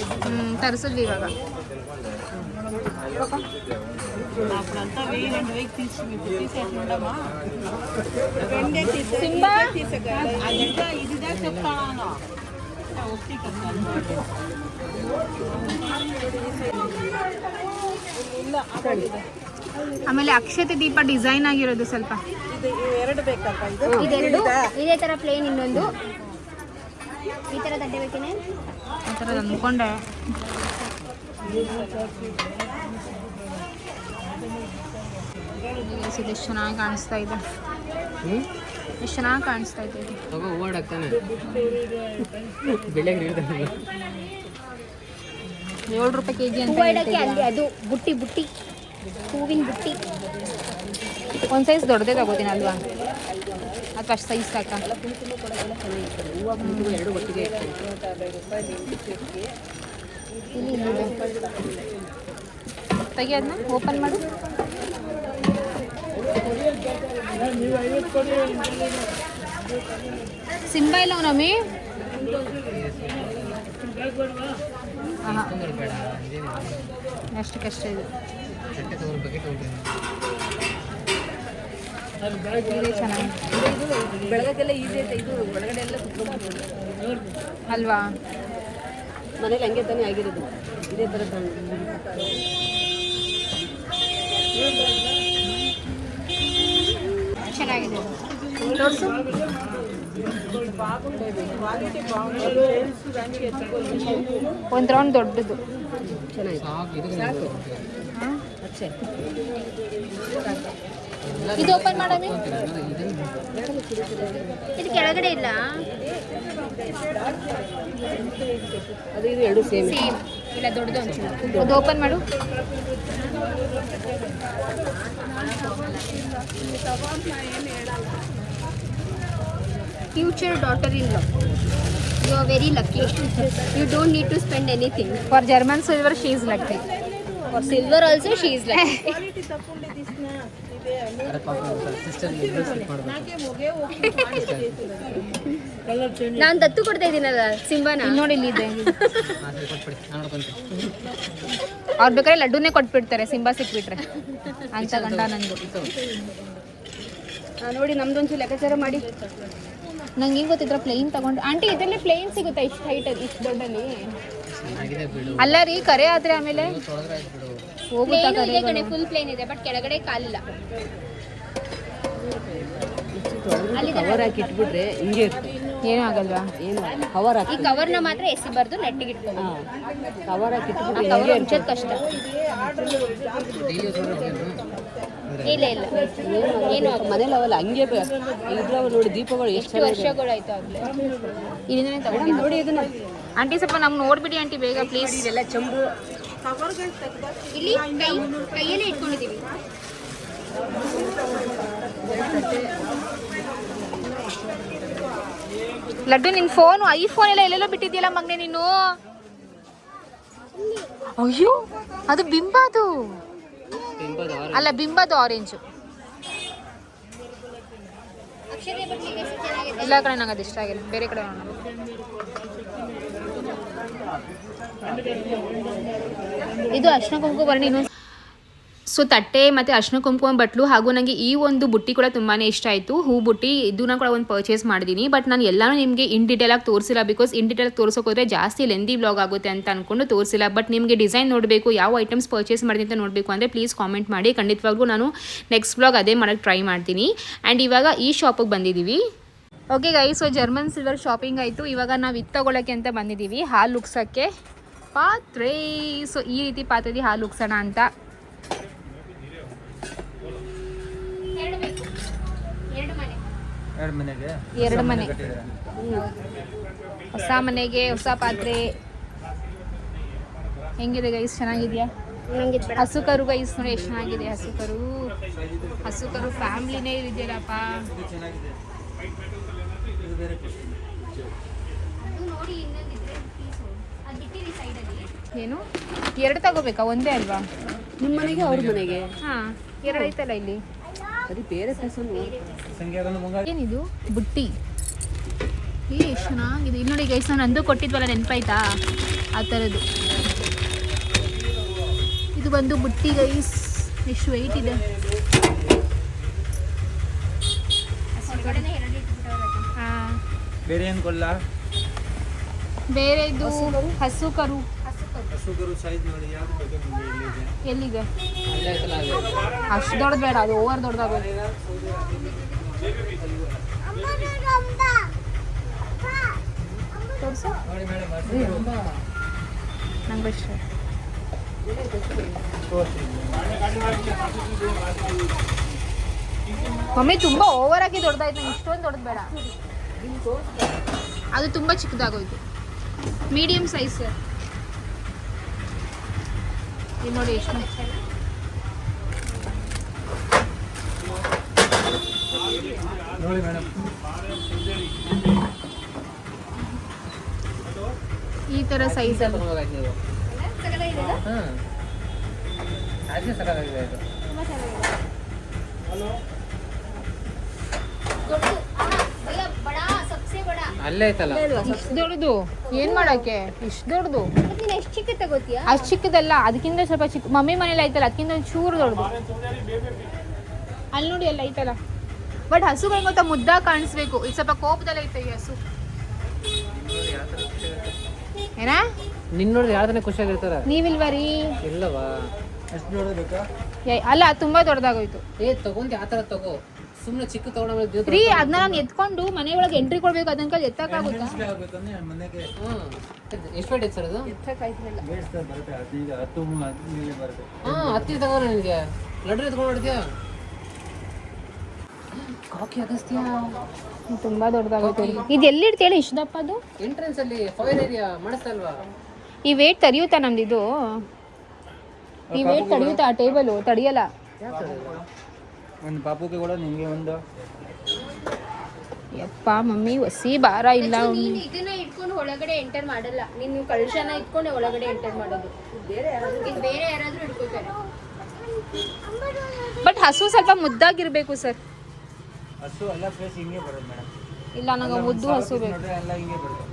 ತರಿಸಿದ್ವಿ ಇವಾಗ. ಸಿಂಬಾ ಆಮೇಲೆ ಅಕ್ಷತೆ ದೀಪ ಡಿಸೈನ್ ಆಗಿರೋದು ಸ್ವಲ್ಪ ಇದೆರಡು ಇದೇ ತರ ಪ್ಲೇನ್, ಇನ್ನೊಂದು ಈ ತರ ತಟ್ಟೆ ಬೇಕೇನೆ, ಆ ಥರದ್ದು ಅಂದ್ಕೊಂಡೆ. ಎಷ್ಟು ಚೆನ್ನಾಗಿ ಕಾಣಿಸ್ತಾ ಇದೆ, ಎಷ್ಟು ಚೆನ್ನಾಗಿ ಕಾಣಿಸ್ತಾ ಇದೆ. ಓಡಾಗ್ತಾನೆ 7 ರೂಪಾಯಿ ಕೆಜಿ ಅಂತ ಹೂವು ಇಡಕ್ಕೆ ಅಲ್ಲಿ ಅದು ಬುಟ್ಟಿ ಬುಟ್ಟಿ, ಹೂವಿನ ಬುಟ್ಟಿ. ಒಂದು ಸೈಜ್ ದೊಡ್ಡದೇ ತಗೋತೀನಿ ಅಲ್ವಾ, ಅಥವಾ ಅಷ್ಟು ಸೈಜ್ ಸಾಕ? ಎರಡು ಒಟ್ಟಿಗೆ ತೆಗಿ, ಅದನ್ನ ಓಪನ್ ಮಾಡು. ಸಿಂಬಾ ಇಲ್ಲ ನಮ್ಮಿ. ಅಷ್ಟಕ್ಕಷ್ಟೇ ಇದು. ಚೆನ್ನಾಗಿ ಬೆಳಗ್ಗೆಲ್ಲ ಈಸಿ ಐತೆ, ಇದು ಒಳಗಡೆ ಎಲ್ಲ ಕುತ್ಕೊಂಡು ಅಲ್ವಾ? ಮನೇಲಿ ಹಂಗೆ ತಾನೇ ಆಗಿರೋದು, ಇದೇ ಥರ ಚೆನ್ನಾಗಿದೆ. ತೋರಿಸು. ಒಂದು ರೌಂಡ್ ದೊಡ್ಡದು. ಚೆನ್ನಾಗಿದೆ. ಖರ್ಚೆ. ಇದು ಓಪನ್ ಮಾಡಮಿ. ಇದು ಕೆಳಗಡೆ ಇಲ್ಲ. ಅದು ಇದು ಎರಡು ಸೇಮ್. ಸೇಮ್ ಇಲ್ಲ, ದೊಡ್ಡದು ಒಂಚೂರು. ಅದು ಓಪನ್ ಮಾಡು. Future daughter-in-law. You are very lucky. You don't need to spend anything. For German silver she is lucky. For silver also she is lucky. ನಾನು ದತ್ತು ಕೊಡ್ತಾ ಇದ್ದೀನಲ್ಲ ಸಿಂಬಾನ. ಇಲ್ಲಿ ನೋಡಿ, ಇಲ್ಲಿ ಇದೆ. ಅವ್ರು ಬೇಕಾದ್ರೆ ಲಡ್ಡುನೇ ಕೊಟ್ಬಿಡ್ತಾರೆ ಸಿಂಬಾ ಸಿಕ್ಬಿಟ್ರೆ ಅಂತ ಗಂಡ ನಂದು. ನೋಡಿ ನಮ್ದೊಂಚೂರು ಲೆಕ್ಕಾಚಾರ ಮಾಡಿ. ನಂಗೆ ಹೆಂಗೆ ಗೊತ್ತಿದ್ರೆ ಪ್ಲೇನ್ ತಗೊಂಡು ಆಂಟಿ ಇದರಲ್ಲಿ ಪ್ಲೇನ್ ಸಿಗುತ್ತಾ ಇಷ್ಟು ಹೈಟಲ್ಲಿ ಇಷ್ಟು ದೊಡ್ಡಲ್ಲಿ? ಅಲ್ಲ ರೀ, ಕರೆ ಆದ್ರೆ ಆಮೇಲೆ ಹೋಗುತ್ತಾ ಪ್ಲೇನ್ ಇದೆ ಕಡೆ, ಕರೆ? ಫುಲ್ ಪ್ಲೇನ್ ಇದೆ, ಬಟ್ ಕೆಳಗಡೆ ಕಾಲಿಲ್ಲ. ಕವರ್ ಹಾಕಿ ಇಟ್ಬಿಟ್ರೆ ಹಿಂಗೆ ಇರ್ತದೆ, ಏನೂ ಆಗಲ್ವಾ? ಏನು ಕವರ್ ಈ ಹಾಕಿ ಕವರ್ನ ಮಾತ್ರ ಎಸಿಬಾರ್ದು, ನೆಟ್ಟಿಗೆ ಇಟ್ಕೊಂಡು. ಕವರ್ ಹಾಕಿ ಇಟ್ಬಿಟ್ರೆ ಕವರ್ ಹಿಂಗೆ ಮುಚ್ಚೋದು ಕಷ್ಟ. ಇಲ್ಲ ಇಲ್ಲ, ಏನು ಆಗಲ್ಲ. ಮನೇಲಿ ಅವಲ್ಲ ಹಂಗೆ ಇದ್ರವ ನೋಡಿ ದೀಪಗಳು ಎಷ್ಟು ಎಷ್ಟು ವರ್ಷಗಳಾಯ್ತು ಆಗ್ಲೇ. ಇಲ್ಲಿಂದನೇ ತಗೊಂಡು ನೋಡಿ ಇದನ್ನ. ಆಂಟಿ ಸ್ವಲ್ಪ ನಮ್ಗೆ ನೋಡ್ಬಿಡಿ ಆಂಟಿ ಬೇಗ ಪ್ಲೀಸ್. ಇದೆಲ್ಲ ಚಂಬು ಇಲ್ಲಿ ಕೈಯಲ್ಲೇ ಇಟ್ಕೊಂಡಿದ್ದೀವಿ. ಲಡ್ಡು ನಿನ್ ಫೋನು ಐಫೋನ್ ಎಲ್ಲ ಎಲ್ಲೆಲ್ಲೋ ಬಿಟ್ಟಿದ್ಯಲ್ಲ ಮಗನೆ ನೀನು. ಅಯ್ಯೋ ಅದು ಬಿಂಬದು ಅಲ್ಲ, ಬಿಂಬದು ಆರೆಂಜು. ಅಕ್ಷತೆ ಬರ್ಲಿಕ್ಕೆ ಎಷ್ಟು ಚೆನ್ನಾಗಿದೆ. ಇಲ್ಲ ಕಡೆ ನಂಗೆ ಅದು ಇಷ್ಟ ಆಗಿಲ್ಲ, ಬೇರೆ ಕಡೆ ನೋಡೋಣ. ಇದು ಅರ್ಶಿನ ಕುಂಕುಮ ಬರ್ಣಿ ಇನ್ನೊಂದು. ಸೊ ತಟ್ಟೆ ಮತ್ತು ಅರ್ಶಿನ ಕುಂಕುಮ ಬಟ್ಲು ಹಾಗೂ ನನಗೆ ಈ ಒಂದು ಬುಟ್ಟಿ ಕೂಡ ತುಂಬಾ ಇಷ್ಟ ಆಯಿತು. ಹೂ ಬುಟ್ಟಿ ಇದನ್ನ ಕೂಡ ಒಂದು ಪರ್ಚೇಸ್ ಮಾಡಿದ್ದೀನಿ. ಬಟ್ ನಾನು ಎಲ್ಲನೂ ನಿಮಗೆ ಇನ್ ಡೀಟೇಲಾಗಿ ತೋರಿಸಿಲ್ಲ, ಬಿಕಾಸ್ ಇನ್ ಡೀಟೇಲಾಗಿ ತೋರಿಸೋಕೆ ಹೋದರೆ ಜಾಸ್ತಿ ಲೆಂದಿ ವ್ಲಾಗ್ ಆಗುತ್ತೆ ಅಂತ ಅಂದ್ಕೊಂಡು ತೋರಿಸಿಲ್ಲ. ಬಟ್ ನಿಮಗೆ ಡಿಸೈನ್ ನೋಡಬೇಕು, ಯಾವ ಐಟಮ್ಸ್ ಪರ್ಚೇಸ್ ಮಾಡಿದೆ ಅಂತ ನೋಡಬೇಕು ಅಂದರೆ ಪ್ಲೀಸ್ ಕಾಮೆಂಟ್ ಮಾಡಿ. ಖಂಡಿತವಾಗ್ಲೂ ನಾನು ನೆಕ್ಸ್ಟ್ ವ್ಲಾಗ್ ಅದೇ ಮಾಡೋಕ್ಕೆ ಟ್ರೈ ಮಾಡ್ತೀನಿ. ಆ್ಯಂಡ್ ಇವಾಗ ಈ ಶಾಪಿಗೆ ಬಂದಿದ್ದೀವಿ. Okay guys, so German silver shopping ಆಯಿತು. ಇವಾಗ ನಾವು ಇದು ತೊಗೊಳಕ್ಕೆ ಅಂತ ಬಂದಿದ್ದೀವಿ, ಹಾಲು ಉಗ್ಸೋಕ್ಕೆ ಪಾತ್ರೆ. ಸೊ ಈ ರೀತಿ ಪಾತ್ರೆದಿ ಹಾಲು ಉಗ್ಸೋಣ ಅಂತ. ಎರಡು ಮನೆ, ಹೊಸ ಮನೆಗೆ ಹೊಸ ಪಾತ್ರೆ. ಹೆಂಗಿದೆ ಗೈಸ್, ಚೆನ್ನಾಗಿದೆಯಾ? ಹಸು ಕರು ಗೈಸ್ ನೋಡಿ ಎಷ್ಟು ಚೆನ್ನಾಗಿದೆ. ಹಸು ಕರು ಫ್ಯಾಮ್ಲಿನೇ ಇದೆಯಲ್ಲಪ್ಪ. ಏನು ಎರಡು ತಗೋಬೇಕಾ? ಒಂದೇ ಅಲ್ವಾ? ನಿಮ್ಮ ಮನೆಗೆ ಅವ್ರ ಮನೆಗೆ? ಹಾಂ, ಎರಡು ಐತಲ್ಲ ಇಲ್ಲಿ. ಸರಿ, ಬೇರೆ ಏನಿದು ಬುಟ್ಟಿ? ಎಷ್ಟು ಚೆನ್ನಾಗಿದೆ. ಇಲ್ಲಿ ನೋಡಿ ಗೈಸ್, ನಾನು ಅಂದು ಕೊಟ್ಟಿದ್ವಲ್ಲ ನೆನಪಾಯ್ತಾ, ಆ ಥರದ್ದು. ಇದು ಬಂದು ಬುಟ್ಟಿ ಗೈಸ್, ಎಷ್ಟು ವೆಯ್ಟ್ ಇದೆ. ಹಾಂ, ಬೇರೆ ಏನು ಕೊಲ್ಲ? ಬೇರೆ ಇದು ಹಸು ಕರು. ಹಸುಗರು ಸೈಜ್ ನೋಡಿ, ಯಾವ್ದು ಬೇಕು ನಿಮಗೆ? ಇಲ್ಲಿದೆ. ಎಲ್ಲಿದೆ? ಅಷ್ಟು ದೊಡ್ಡದು ಬೇಡ, ಅದು ಓವರ್ ದೊಡ್ಡದಾಗೋದು. ತೋರಿಸು ನೋಡಿ ಮೇಡಮ್, ನಂಗೆ ಇಷ್ಟ. ಮಮ್ಮಿ ತುಂಬ ಓವರ್ ಆಗಿ ದೊಡ್ಡದಾಯ್ತು, ನಂಗೆ ಇಷ್ಟೊಂದು ದೊಡ್ಡದು ಬೇಡ. ಅದು ತುಂಬ ಚಿಕ್ಕದಾಗೋಯ್ತು. Medium size sir. ಇದು ನೋಡಿ ಎಷ್ಟು ನೋಡಿ ಮೇಡಮ್, ಈ ಥರ ಸೈಜಲ್ಲಿ. ಅಲ್ಲೇ ಐತಲ್ಲ ಇಷ್ಟು ದೊಡ್ಡದು ಏನು ಮಾಡೋಕ್ಕೆ? ಇಷ್ಟು ದೊಡ್ಡದು ಎಷ್ಟು ಚಿಕ್ಕ ತಗೋತೀಯಾ? ಅಷ್ಟು ಚಿಕ್ಕದಲ್ಲ, ಅದಕ್ಕಿಂತ ಸ್ವಲ್ಪ ಚಿಕ್ಕ. ಮಮ್ಮಿ ಮನೇಲಿ ಐತಲ್ಲ, ಅದಕ್ಕಿಂತ ಒಂದು ಚೂರು ದೊಡ್ಡದು. ಅಲ್ಲಿ ನೋಡಿ ಎಲ್ಲ ಐತಲ್ಲ. ಬಟ್ ಹಸುಗಳು ಗೊತ್ತಾ ಮುದ್ದಾಗಿ ಕಾಣಿಸ್ಬೇಕು. ಇದು ಸ್ವಲ್ಪ ಕೋಪದಲ್ಲಿ ಐತೆ ಈ ಹಸು. ಏನ ನಿನ್ನ ನೋಡಿದ್ರೆ ಯಾವ್ದನ್ನ ಖುಷಿಯಾಗಿರ್ತಾರ? ನೀವಿಲ್ವಾ ರೀ? ಇಲ್ಲವಾ? ಎಷ್ಟು ನೋಡೋದು ಬೇಕಾ? ಅಲ್ಲ, ತುಂಬ ದೊಡ್ಡದಾಗೋಯ್ತು. ತಗೊಂಡು ಯಾವ ಥರ ತಗೋ. ಸುಮ್ಮನೆ ಚಿಕ್ಕ ತಗೊಂಡು ರೀ ಅದನ್ನ ನಾನು ಎತ್ಕೊಂಡು ಮನೆ ಒಳಗೆ ಎಂಟ್ರಿ ಕೊಡ್ಬೇಕು ಅದನ್ನ ಕೈ ಎತ್ತಕ್ಕಾಗುತ್ತಾ? ಮನೆಗೆ ಎಷ್ಟು ವೇಟ್ ಐತೆ ಸರ್ ಅದು? ಬರುತ್ತೆ 15 ಬರುತ್ತೆ. ಹಾಂ 10 ತಗೋ ನನಗೆ ಲಡ್ಡು ಎತ್ಕೊಂಡು ಹೊಡ್ತೀಯ ಕಾಕಿ ಅಗಸ್ತ್ಯ ತುಂಬಾ ದೊಡ್ಡದಾಗುತ್ತೆ. ಇದು ಎಲ್ಲಿ ಇಡ್ತೀಯ ಇಷ್ಟು ದಪ್ಪ ಅದು? ಎಂಟ್ರೆನ್ಸ್ ಅಲ್ಲಿ ಫೈರ್ ಏರಿಯಾ ಮಾಡಿಸ್ತಲ್ವಾ? ಈ ವೇಟ್ ತಡೆಯುತ್ತಾ ನಮ್ದಿದು? ಈ ವೇಟ್ ತಡೆಯುತ್ತಾ ಆ ಟೇಬಲು? ತಡೆಯಲ್ಲ. ಒಂದು ಪಾಪುಗೆ ಕೂಡ ನಿಮಗೆ ಒಂದು ಯಪ್ಪ ಮಮ್ಮಿ ಹೊಸಿ ಭಾರ ಇಲ್ಲ. ನೀನು ಇದನ್ನ ಇಟ್ಕೊಂಡು ಒಳಗಡೆ ಎಂಟರ್ ಮಾಡಲ್ಲ, ನೀನು ಕಳಶನ ಇಟ್ಕೊಂಡು ಒಳಗಡೆ ಎಂಟರ್ ಮಾಡೋದು. ಇದು ಬೇರೆ ಯಾರಾದ್ರೂ ಇಟ್ಕೋತಾರೆ. ಬಟ್ ಹಸು ಸ್ವಲ್ಪ ಮುದ್ದಾಗಿರ್ಬೇಕು ಸರ್. ಹಸು ಎಲ್ಲ ಫೇಸ್ ಹಿಂಗೆ ಬರೋದು ಮೇಡಮ್. ಇಲ್ಲ ನಂಗೆ ಮುದ್ದು ಹಸು ಬೇಕು. ನೋಡ್ರೆ ಎಲ್ಲ ಹಿಂಗೆ ಬರುತ್ತೆ.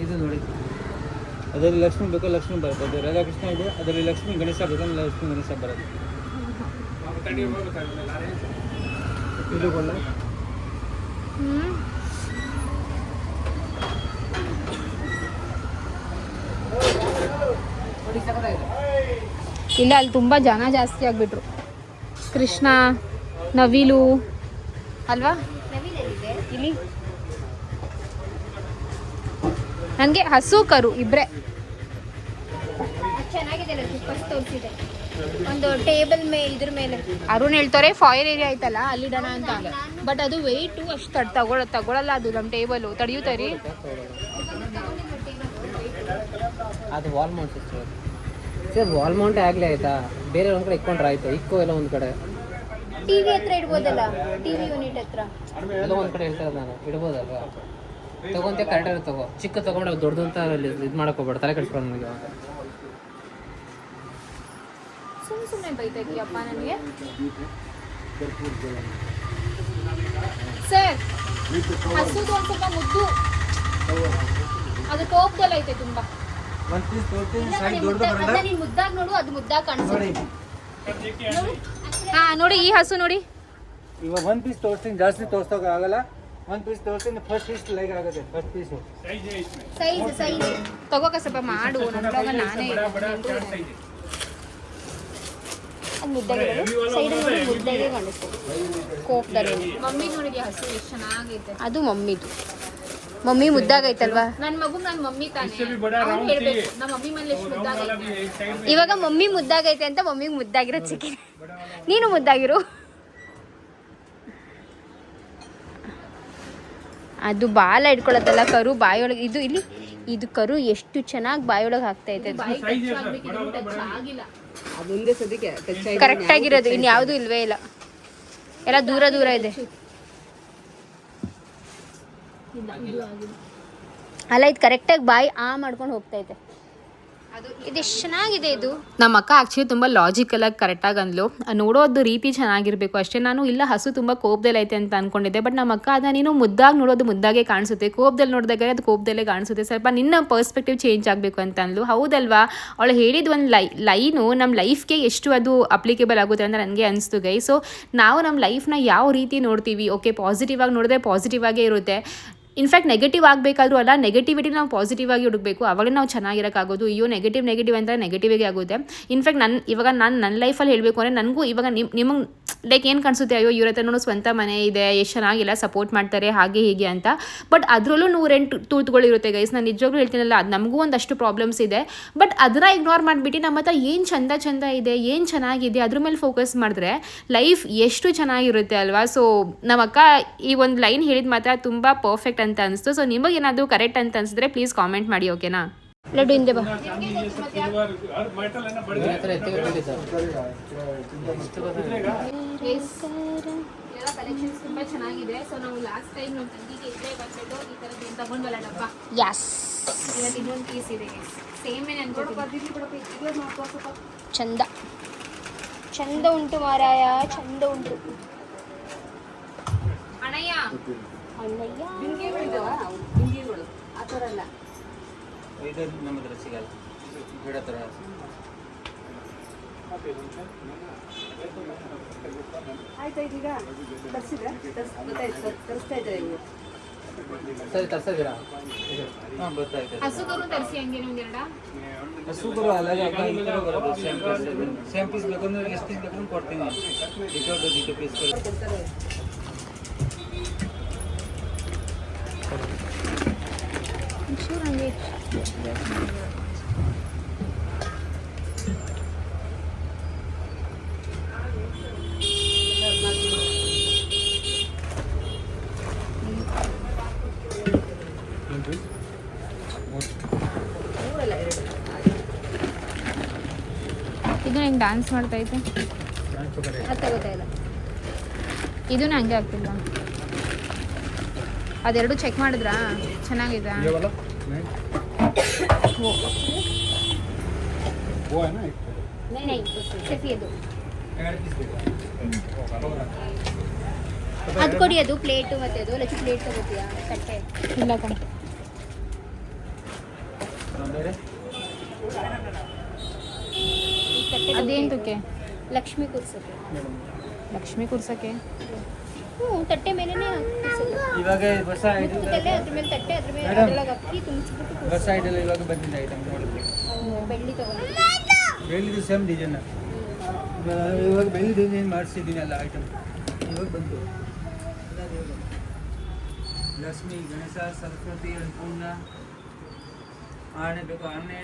ಇದು ನೋಡಿ, ಅದರಲ್ಲಿ ಲಕ್ಷ್ಮಿ ಬೇಕು, ಲಕ್ಷ್ಮಿ ಬರುತ್ತೆ. ಅದು ರಾಧಾಕೃಷ್ಣ ಇದೆ, ಅದರಲ್ಲಿ ಲಕ್ಷ್ಮಿ ಗಣೇಶ ಬೇಕು, ಲಕ್ಷ್ಮಿ ಗಣೇಶ ಬರುತ್ತೆ. ಇದು ಕೊಲ್ಲ ಇಲ್ಲ, ಅಲ್ಲಿ ತುಂಬಾ ಜನ ಜಾಸ್ತಿ ಆಗ್ಬಿಟ್ರು. ಕೃಷ್ಣ, ನವಿಲು ಅಲ್ವಾ ಇಲ್ಲಿ? ನನಗೆ ಹಸು ಕರು ಇಬ್ರೆ. ಚೆನ್ನಾಗಿದೆ, ಫಸ್ಟ್ ತೋರಿಸಿದೆ ಒಂದು ಟೇಬಲ್ ಇದ್ರ ಮೇಲೆ. ಅರುಣ್ ಹೇಳ್ತಾರೆ ಫೈರ್ ಏರಿಯಾ ಐತಲ್ಲ ಅಲ್ಲಿ ಇಡೋಣ ಅಂತ. ಬಟ್ ಅದು ವೆಯ್ಟು ಅಷ್ಟು ತಗೊಳಲ್ಲ ಅದು ನಮ್ಮ ಟೇಬಲು. ತಡೆಯುತ್ತಾರೆ ಅದು ವಾಲ್ ಮೌಂಟ್ ಸರ್. ವಾಲ್ ಮೌಂಟೇ ಆಗಲಿ ಆಯ್ತಾ? ಬೇರೆ ಒಂದು ಕಡೆ ಇಕ್ಕೊಂಡ್ರೆ ಆಯ್ತು. ಇಕ್ಕೋ ಎಲ್ಲ ಒಂದು ಕಡೆ ಟಿವಿ ಹತ್ರ ಇಡ್ಬೋದಲ್ಲ, ಟಿವಿ ಯೂನಿಟ್ ಹತ್ರ ಎಲ್ಲ ಒಂದು ಕಡೆ ಹೇಳ್ತಾ ನಾನು ಇಡ್ಬೋದಲ್ವಾ? ತಗೊಂತ ಕರೆಕ್ಟಾಗಿ ತಗೋ. ಚಿಕ್ಕ ತಗೊಂಡು ದೊಡ್ಡದು ಅಂತ ಇದು ಮಾಡಕ್ಕೆ ಹೋಗ್ಬೇಡ, ತಲೆ ಕೆಡಿಸ್ಕೊಂಡು ನನಗೆ. ಸುಮ್ಮನೆ ಬೈತಾ ಇದೀಯಪ್ಪ ನನಗೆ. ಸರ್ ಹಸುದು ಒಂದು ಸ್ವಲ್ಪ ಮುದ್ದು, ಅದು ಟೋಪ್ದಲ್ಲಿ ಐತೆ ತುಂಬಾ. ಒಂದು ಪೀಸ್ ತೋರ್ತೀನಿ, ಸೈಡ್ ದೊಡ್ಡದು ಬರಲ್ಲ. ನೀನು ಮುದ್ದಾಗಿ ನೋಡು, ಅದು ಮುದ್ದಾಗಿ ಕಾಣಿಸುತ್ತೆ. ಹಾ ನೋಡಿ ಈ ಹಸು ನೋಡಿ. ಇವಾಗ ಒಂದು ಪೀಸ್ ತೋರಿಸ್ತೀನಿ, ಜಾಸ್ತಿ ತೋರ್ಸೋಕೆ ಆಗಲ್ಲ. ಒಂದು ಪೀಸ್ ತೋರಿಸ್ತೀನಿ, ಫಸ್ಟ್ ಪೀಸ್ ಲೈಕ್ ಆಗುತ್ತೆ. ಫಸ್ಟ್ ಪೀಸು ಸೈಜ್ ತಗೋಕ ಸ್ವಲ್ಪ ಮಾಡು, ನನ್ನೊಳಗ ನಾನೇ ಅದು ಮುದ್ದಾಗಿರೋದು. ಸೈಡಲ್ಲಿ ನೋಡಿ ಮುದ್ದಾಗೆ ಕಾಣಿಸ್ತದೆ ಕೋಪ್ದಲ್ಲಿ. ಮಮ್ಮಿ ನೋಡಿದ್ಯಾ ಹಸು ಎಷ್ಟು ಚೆನ್ನಾಗೈತೆ? ಅದು ಮಮ್ಮಿದು. ಮಮ್ಮಿ ಮುದ್ದಾಗೈತಲ್ವಾ? ನನ್ನ ಮಗು ನನ್ನ ಮಮ್ಮಿ ತಾನೇ ಹೇಳ್ಬೇಕು. ನಮ್ಮ ಮಮ್ಮಿ ಮೇಲೆ ಎಷ್ಟು ಮುದ್ದಾಗೈತೆ. ಇವಾಗ ಮಮ್ಮಿ ಮುದ್ದಾಗೈತೆ ಅಂತ ಮಮ್ಮಿಗೆ ಮುದ್ದಾಗಿರೋದು ಸಿಕ್ಕಿದೆ. ನೀನು ಮುದ್ದಾಗಿರು. ಅದು ಬಾಲ ಇಟ್ಕೊಳತ್ತಲ್ಲ ಕರು ಬಾಯೊಳಗೆ. ಇದು ಇಲ್ಲಿ ಇದು ಕರು ಎಷ್ಟು ಚೆನ್ನಾಗಿ ಬಾಯೊಳಗೆ ಹಾಕ್ತೈತೆ. ಅದೊಂದೇ ಸದ್ಯಕ್ಕೆ ಟಚ್ ಆಗಿ ಕರೆಕ್ಟ್ ಆಗಿರೋದು, ಇನ್ನು ಯಾವುದು ಇಲ್ವೇ ಇಲ್ಲ, ಎಲ್ಲ ದೂರ ದೂರ ಇದೆ. ಅಲ್ಲ ಇದು ಕರೆಕ್ಟಾಗಿ ಬಾಯಿ ಮಾಡ್ಕೊಂಡು ಹೋಗ್ತೈತೆ. ಇದು ಎಷ್ಟು ಚೆನ್ನಾಗಿದೆ ಇದು. ನಮ್ಮ ಅಕ್ಕ ಆ್ಯಕ್ಚುಲಿ ತುಂಬ ಲಾಜಿಕಲಾಗಿ ಕರೆಕ್ಟಾಗಿ ಅಂದ್ಲು. ನೋಡೋದು ರೀತಿ ಚೆನ್ನಾಗಿರಬೇಕು ಅಷ್ಟೇ. ನಾನು ಇಲ್ಲ ಹಸು ತುಂಬ ಕೋಪದಲ್ಲಿ ಐತೆ ಅಂತ ಅಂದ್ಕೊಂಡಿದ್ದೆ. ಬಟ್ ನಮ್ಮ ಅಕ್ಕ ಅದನ್ನ ನೀನು ಮುದ್ದಾಗಿ ನೋಡೋದು ಮುದ್ದಾಗೆ ಕಾಣಿಸುತ್ತೆ, ಕೋಪದಲ್ಲಿ ನೋಡಿದಾಗ ಅದು ಕೋಪದಲ್ಲೇ ಕಾಣಿಸುತ್ತೆ. ಸ್ವಲ್ಪ ನಿನ್ನ ಪರ್ಸ್ಪೆಕ್ಟಿವ್ ಚೇಂಜ್ ಆಗಬೇಕು ಅಂತ ಅಂದ್ಲು. ಹೌದಲ್ವಾ? ಅವಳು ಹೇಳಿದ ಒಂದು ಲೈನು ನಮ್ಮ ಲೈಫ್ಗೆ ಎಷ್ಟು ಅದು ಅಪ್ಲಿಕೇಬಲ್ ಆಗುತ್ತೆ ಅಂತ ನನಗೆ ಅನಿಸ್ತು ಗೈ. ಸೊ ನಾವು ನಮ್ಮ ಲೈಫ್ನ ಯಾವ ರೀತಿ ನೋಡ್ತೀವಿ, ಓಕೆ ಪಾಸಿಟಿವ್ ಆಗಿ ನೋಡಿದ್ರೆ ಪಾಸಿಟಿವ್ ಆಗೇ ಇರುತ್ತೆ. ಇನ್ಫ್ಯಾಕ್ಟ್ ನೆಗೆಟಿವ್ ಆಗಬೇಕಾದ್ರೂ ಅಲ್ಲ, ನೆಗೆಟಿವಿಟಿ ನಾವು ಪಾಸಿಟಿವ್ ಆಗಿ ಹುಡುಕಬೇಕು, ಅವಾಗಲೇ ನಾವು ಚೆನ್ನಾಗಿರೋಕ್ಕಾಗೋದು. ಅಯ್ಯೋ ನೆಗೆಟಿವ್ ಅಂತ ನೆಗೆಟಿವಿಗೆ ಆಗುತ್ತೆ. ಇನ್ಫ್ಯಾಕ್ಟ್ ನನ್ನ ಲೈಫಲ್ಲಿ ಹೇಳಬೇಕು ಅಂದರೆ ನನಗೂ ಇವಾಗ ನಿಮಗೆ ಲೈಕ್ ಏನು ಕಾಣಿಸುತ್ತೆ, ಅಯ್ಯೋ ಇವ್ರ ಹತ್ರ ಸ್ವಂತ ಮನೆ ಇದೆ, ಎಷ್ಟು ಚೆನ್ನಾಗಿಲ್ಲ ಸಪೋರ್ಟ್ ಮಾಡ್ತಾರೆ ಹಾಗೆ ಹೀಗೆ ಅಂತ. ಬಟ್ ಅದರಲ್ಲೂ 108 ತೂತುಗಳಿರುತ್ತೆ ಗೈಸ್. ನಾನು ನಿಜವಾಗ್ಲೂ ಹೇಳ್ತೀನಲ್ಲ, ಅದು ನಮಗೂ ಒಂದಷ್ಟು ಪ್ರಾಬ್ಲಮ್ಸ್ ಇದೆ. ಬಟ್ ಅದನ್ನ ಇಗ್ನೋರ್ ಮಾಡಿಬಿಟ್ಟು ನಮ್ಮ ಹತ್ರ ಏನು ಚಂದ ಇದೆ, ಏನು ಚೆನ್ನಾಗಿದೆ ಅದ್ರ ಮೇಲೆ ಫೋಕಸ್ ಮಾಡಿದ್ರೆ ಲೈಫ್ ಎಷ್ಟು ಚೆನ್ನಾಗಿರುತ್ತೆ ಅಲ್ವಾ? ಸೊ ನಮ್ಮ ಅಕ್ಕ ಈ ಒಂದು ಲೈನ್ ಹೇಳಿದ ಮಾತ್ರ ತುಂಬ ಪರ್ಫೆಕ್ಟ್ ಅಂತ ಅನಿಸ್ತು. ಸೊ ನಿಮಗೇನಾದರೂ ಕರೆಕ್ಟ್ ಅಂತ ಅನಿಸಿದ್ರೆ ಪ್ಲೀಸ್ ಕಾಮೆಂಟ್ ಮಾಡಿ, ಓಕೆನಾ? ಲಡ್ಡು ಹಿಂದೆ ಬಾ. ಕಲೆಕ್ಷನ್ಸ್ ತುಂಬ ಚೆನ್ನಾಗಿದೆ. ಸೊ ನಾವು ಲಾಸ್ಟ್ ಟೈಮ್ ನಮ್ಮ ತಂಗಿಗೆ ಇದ್ರೆ ಬಂದ್ಬಿಟ್ಟು ಈ ಥರದ್ದು ಏನು ತಗೊಂಡ್ವಲ್ಲ ಡಬ್ಬ. ಯಸ್, ಇವಾಗ ಇನ್ನೊಂದು ಪೀಸ್ ಇದೆ ಸೇಮೇ ಅನ್ಕೊಳ್ತೀನಿ. ಚಂದ ಉಂಟು ಮಾರಾಯ, ಚಂದ ಉಂಟು. ಅಣ್ಣಯ್ಯ ಬಿಂದಿಗೆಗಳು ಆ ಥರ ಅಲ್ಲ, ಇದು ನಮ್ಮ ಹತ್ರ ಸಿಗಲ್ಲ. ಗಿಡ ಥರ ಆಯ್ತಾ? ಇದೀಗ ತರಿಸಿದ್ರೆ ಗೊತ್ತಾಯ್ತು, ತರಿಸ್ತಾ ಇದ್ದಾರೆ ಇವರು. ಸರಿ ತರ್ಸಿದ್ದೀರಾ? ಹಾಂ ಗೊತ್ತಾಯ್ತು. ಹಸುಗರು ತರಿಸಿ ಹಂಗೆ ಒಂದೆರಡ. ಹಸುಗಳು ಅಲ್ಲದೆ ಈ ಥರ ಬರೋದು ಸೇಮ್ ಪೀಸ್ ಬೇಕು ಅಂದ್ರೆ ಎಷ್ಟು ಪೀಸ್ ಬೇಕು ಕೊಡ್ತೀನಿ. ದಿಟ್ಟು ಪೀಸ್ಗಳು ಇದು ನಂಗೆ ಡ್ಯಾನ್ಸ್ ಮಾಡ್ತಾ ಐತೆ. ಅರ್ಥ ಗೊತ್ತಾಯಿಲ್ಲ. ಇದೂ ಹಂಗೆ ಆಗ್ತಿಲ್ಲ. ಅದೆರಡು ಚೆಕ್ ಮಾಡಿದ್ರಾ? ಚೆನ್ನಾಗಿದೆ. ಸಫಿಯದು ಅದು ಕೊಡಿ. ಅದು ಪ್ಲೇಟು ಮತ್ತೆ ಅದು ಲಚ್ಚು ಪ್ಲೇಟ್ ತಗೋತೀಯಾ? ತಟ್ಟೆ ಇಲ್ಲ ಕಣ. ಈ ತಟ್ಟೆ ಅದೇಂತಕ್ಕೆ? ಲಕ್ಷ್ಮಿ ಕೂರ್ಸೋಕೆ. ಲಕ್ಷ್ಮಿ ಕೂರ್ಸಕ್ಕೆ? ತಟ್ಟೆ ಮೇಲೆನೇ ಕೂರ್ಸೋದು. ಇವಾಗ ಹೊಸ ಮುತ್ತಲ್ಲೇ ಅದ್ರ ಮೇಲೆ ತಟ್ಟೆ, ಅದ್ರ ಮೇಲೆ ಅದ್ರೊಳಗೆ ಅಕ್ಕಿ ತುಂಬಿಸ್ಬಿಟ್ಟು ಹೊಸ ಐಟಲ್ ಇವಾಗ ಬಂದಿದೆ ಐಟಮ್ ನೋಡಿದ್ವಿ. ಬೆಳ್ಳಿ ತಗೊಂಡು ಬೆಳ್ಳಿದು ಸೇಮ್ ಡಿಸೈನ್. ಇವಾಗ ಬೆಳ್ಳಿ ಡಿಸೈನ್ ಮಾಡಿಸಿದ್ದೀನಿ ಎಲ್ಲ ಐಟಮ್ ಇವಾಗ ಬಂತು. ಲಕ್ಷ್ಮಿ, ಗಣೇಶ, ಸರಸ್ವತಿ, ಅನ್ನಪೂರ್ಣ, ಆನೆ ಬೇಕು ಆನೆ,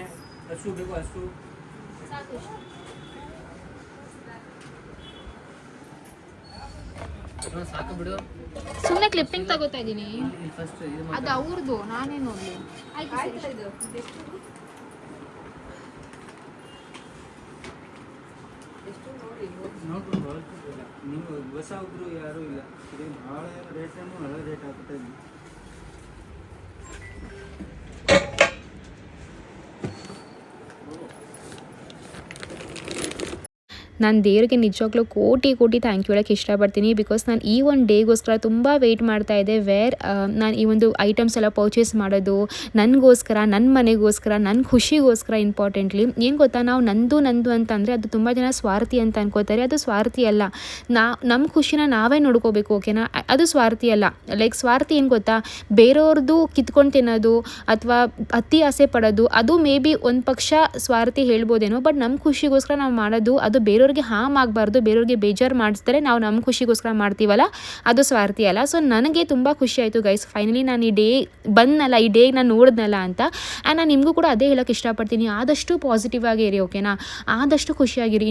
ಹಸು ಬೇಕು ಹಸು. ಸಾಕು ಬಿಡು. ಸುಮ್ಮನೆ ಕ್ಲಿಪ್ಪಿಂಗ್ ತಗೋತಾ ಇದ್ದೀನಿ. ಫಸ್ಟ್ ಅದು ಅವ್ರದ್ದು, ನಾನೇ ನೋಡಲಿ. ನೋಡ್ಕೊಂಡು ನೀವು ಹೊಸ ಒಬ್ರು ಯಾರೂ ಇಲ್ಲ. ಇದು ಭಾಳ ರೇಟನ್ನು ಹಳೆ ರೇಟ್ ಆಗ್ತಾ ಇದೆ. ನಾನು ದೇವರಿಗೆ ನಿಜವಾಗ್ಲೂ ಕೋಟಿ ಕೋಟಿ ಥ್ಯಾಂಕ್ ಯು ಹೇಳೋಕ್ಕೆ ಇಷ್ಟಪಡ್ತೀನಿ. ಬಿಕಾಸ್ ನಾನು ಈ ಒಂದು ಡೇಗೋಸ್ಕರ ತುಂಬ ವೆಯ್ಟ್ ಮಾಡ್ತಾ ಇದ್ದೆ. ನಾನು ಈ ಒಂದು ಐಟಮ್ಸ್ ಎಲ್ಲ ಪರ್ಚೇಸ್ ಮಾಡೋದು ನನಗೋಸ್ಕರ, ನನ್ನ ಮನೆಗೋಸ್ಕರ, ನನ್ನ ಖುಷಿಗೋಸ್ಕರ. ಇಂಪಾರ್ಟೆಂಟ್ಲಿ ಏನು ಗೊತ್ತಾ, ನಾವು ನಂದು ಅಂತಂದರೆ ಅದು ತುಂಬ ಜನ ಸ್ವಾರ್ಥಿ ಅಂತ ಅನ್ಕೋತಾರೆ. ಅದು ಸ್ವಾರ್ಥಿ ಅಲ್ಲ. ನಮ್ಮ ಖುಷಿನ ನಾವೇ ನೋಡ್ಕೋಬೇಕು, ಓಕೆನಾ? ಅದು ಸ್ವಾರ್ಥಿ ಅಲ್ಲ. ಲೈಕ್ ಸ್ವಾರ್ಥಿ ಏನು ಗೊತ್ತಾ, ಬೇರೆಯವ್ರದ್ದು ಕಿತ್ಕೊಂಡು ತಿನ್ನೋದು ಅಥವಾ ಅತಿ ಆಸೆ ಪಡೋದು, ಅದು ಮೇ ಬಿ ಒಂದು ಪಕ್ಷ ಸ್ವಾರ್ಥಿ ಹೇಳ್ಬೋದೇನೋ. ಬಟ್ ನಮ್ಮ ಖುಷಿಗೋಸ್ಕರ ನಾವು ಮಾಡೋದು, ಅದು ಬೇರೆಯವ್ರಿಗೆ ಹಾಮ್ ಆಗಬಾರ್ದು, ಬೇರೆಯವ್ರಿಗೆ ಬೇಜಾರು ಮಾಡಿಸ್ತಾರೆ ನಾವು ನಮ್ಮ ಖುಷಿಗೋಸ್ಕರ ಮಾಡ್ತೀವಲ್ಲ, ಅದು ಸ್ವಾರ್ಥಿ ಅಲ್ಲ. ಸೊ ನನಗೆ ತುಂಬ ಖುಷಿ ಆಯಿತು ಗೈಸ್. ಫೈನಲಿ ನಾನು ಈ ಡೇ ಬಂದನಲ್ಲ, ಈ ಡೇ ನಾನು ನೋಡಿದ್ನಲ್ಲ ಅಂತ. ಆ್ಯಂಡ್ ನಾನು ನಿಮಗೂ ಕೂಡ ಅದೇ ಹೇಳೋಕ್ಕೆ ಇಷ್ಟಪಡ್ತೀನಿ. ಆದಷ್ಟು ಪಾಸಿಟಿವ್ ಆಗಿರಿ, ಓಕೆನಾ? ಆದಷ್ಟು ಖುಷಿಯಾಗಿರಿ.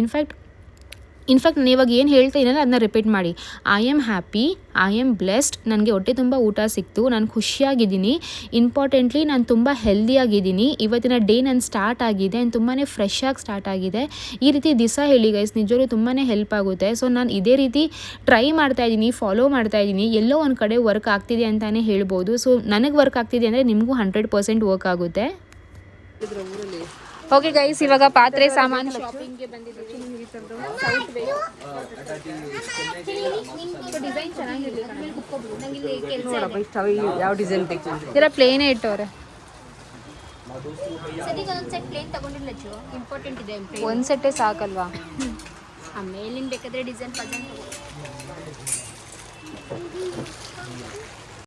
ಇನ್ಫ್ಯಾಕ್ಟ್ ನಾನು ಇವಾಗ ಏನು ಹೇಳ್ತಾ ಇದ್ದೀನಲ್ಲ ಅದನ್ನ ರಿಪೀಟ್ ಮಾಡಿ. I am happy, I am blessed. ನನಗೆ ಹೊಟ್ಟೆ ತುಂಬ ಊಟ ಸಿಕ್ತು, ನಾನು ಖುಷಿಯಾಗಿದ್ದೀನಿ. ಇಂಪಾರ್ಟೆಂಟ್ಲಿ ನಾನು ತುಂಬ ಹೆಲ್ದಿಯಾಗಿದ್ದೀನಿ. ಇವತ್ತಿನ ಡೇ ನಾನು ಸ್ಟಾರ್ಟ್ ಆಗಿದೆ, ತುಂಬಾ ಫ್ರೆಶ್ ಆಗಿ ಸ್ಟಾರ್ಟ್ ಆಗಿದೆ. ಈ ರೀತಿ ದಿವಸ ಹೇಳಿ ಗೈಸ್, ನಿಜವಾಗ್ಲೂ ತುಂಬಾ ಹೆಲ್ಪ್ ಆಗುತ್ತೆ. ಸೊ ನಾನು ಇದೇ ರೀತಿ ಟ್ರೈ ಮಾಡ್ತಾಯಿದ್ದೀನಿ, ಫಾಲೋ ಮಾಡ್ತಾಯಿದ್ದೀನಿ. ಎಲ್ಲೋ ಒಂದು ಕಡೆ ವರ್ಕ್ ಆಗ್ತಿದೆ ಅಂತಲೇ ಹೇಳ್ಬೋದು. ಸೊ ನನಗೆ ವರ್ಕ್ ಆಗ್ತಿದೆ ಅಂದರೆ ನಿಮಗೂ 100% ವರ್ಕ್ ಆಗುತ್ತೆ. ಓಕೆ ಗೈಸ್, ಇವಾಗ ಪಾತ್ರೆ ಸಾಮಾನು ಶಾಪಿಂಗ್ಗೆ ಬಂದಿದ್ದೀವಿ. ಡಿಸೈನ್ ಚೆನ್ನಾಗಿರಲಿ, ಯಾವ ಡಿಸೈನ್ ಬೇಕು? ಇದರ ಪ್ಲೇನೇ ಇಟ್ಟವ್ರೆ. ಸದ್ಯಕ್ಕೆ ಒಂದು ಸೆಟ್ ಪ್ಲೇನ್ ತಗೊಂಡಿಲ್ಲ ಚು, ಇಂಪಾರ್ಟೆಂಟ್ ಇದೆ. ಒಂದು ಸೆಟ್ಟೇ ಸಾಕಲ್ವಾ? ಆಮೇಲಿನ ಬೇಕಾದ್ರೆ ಡಿಸೈನ್ ಪಜನ್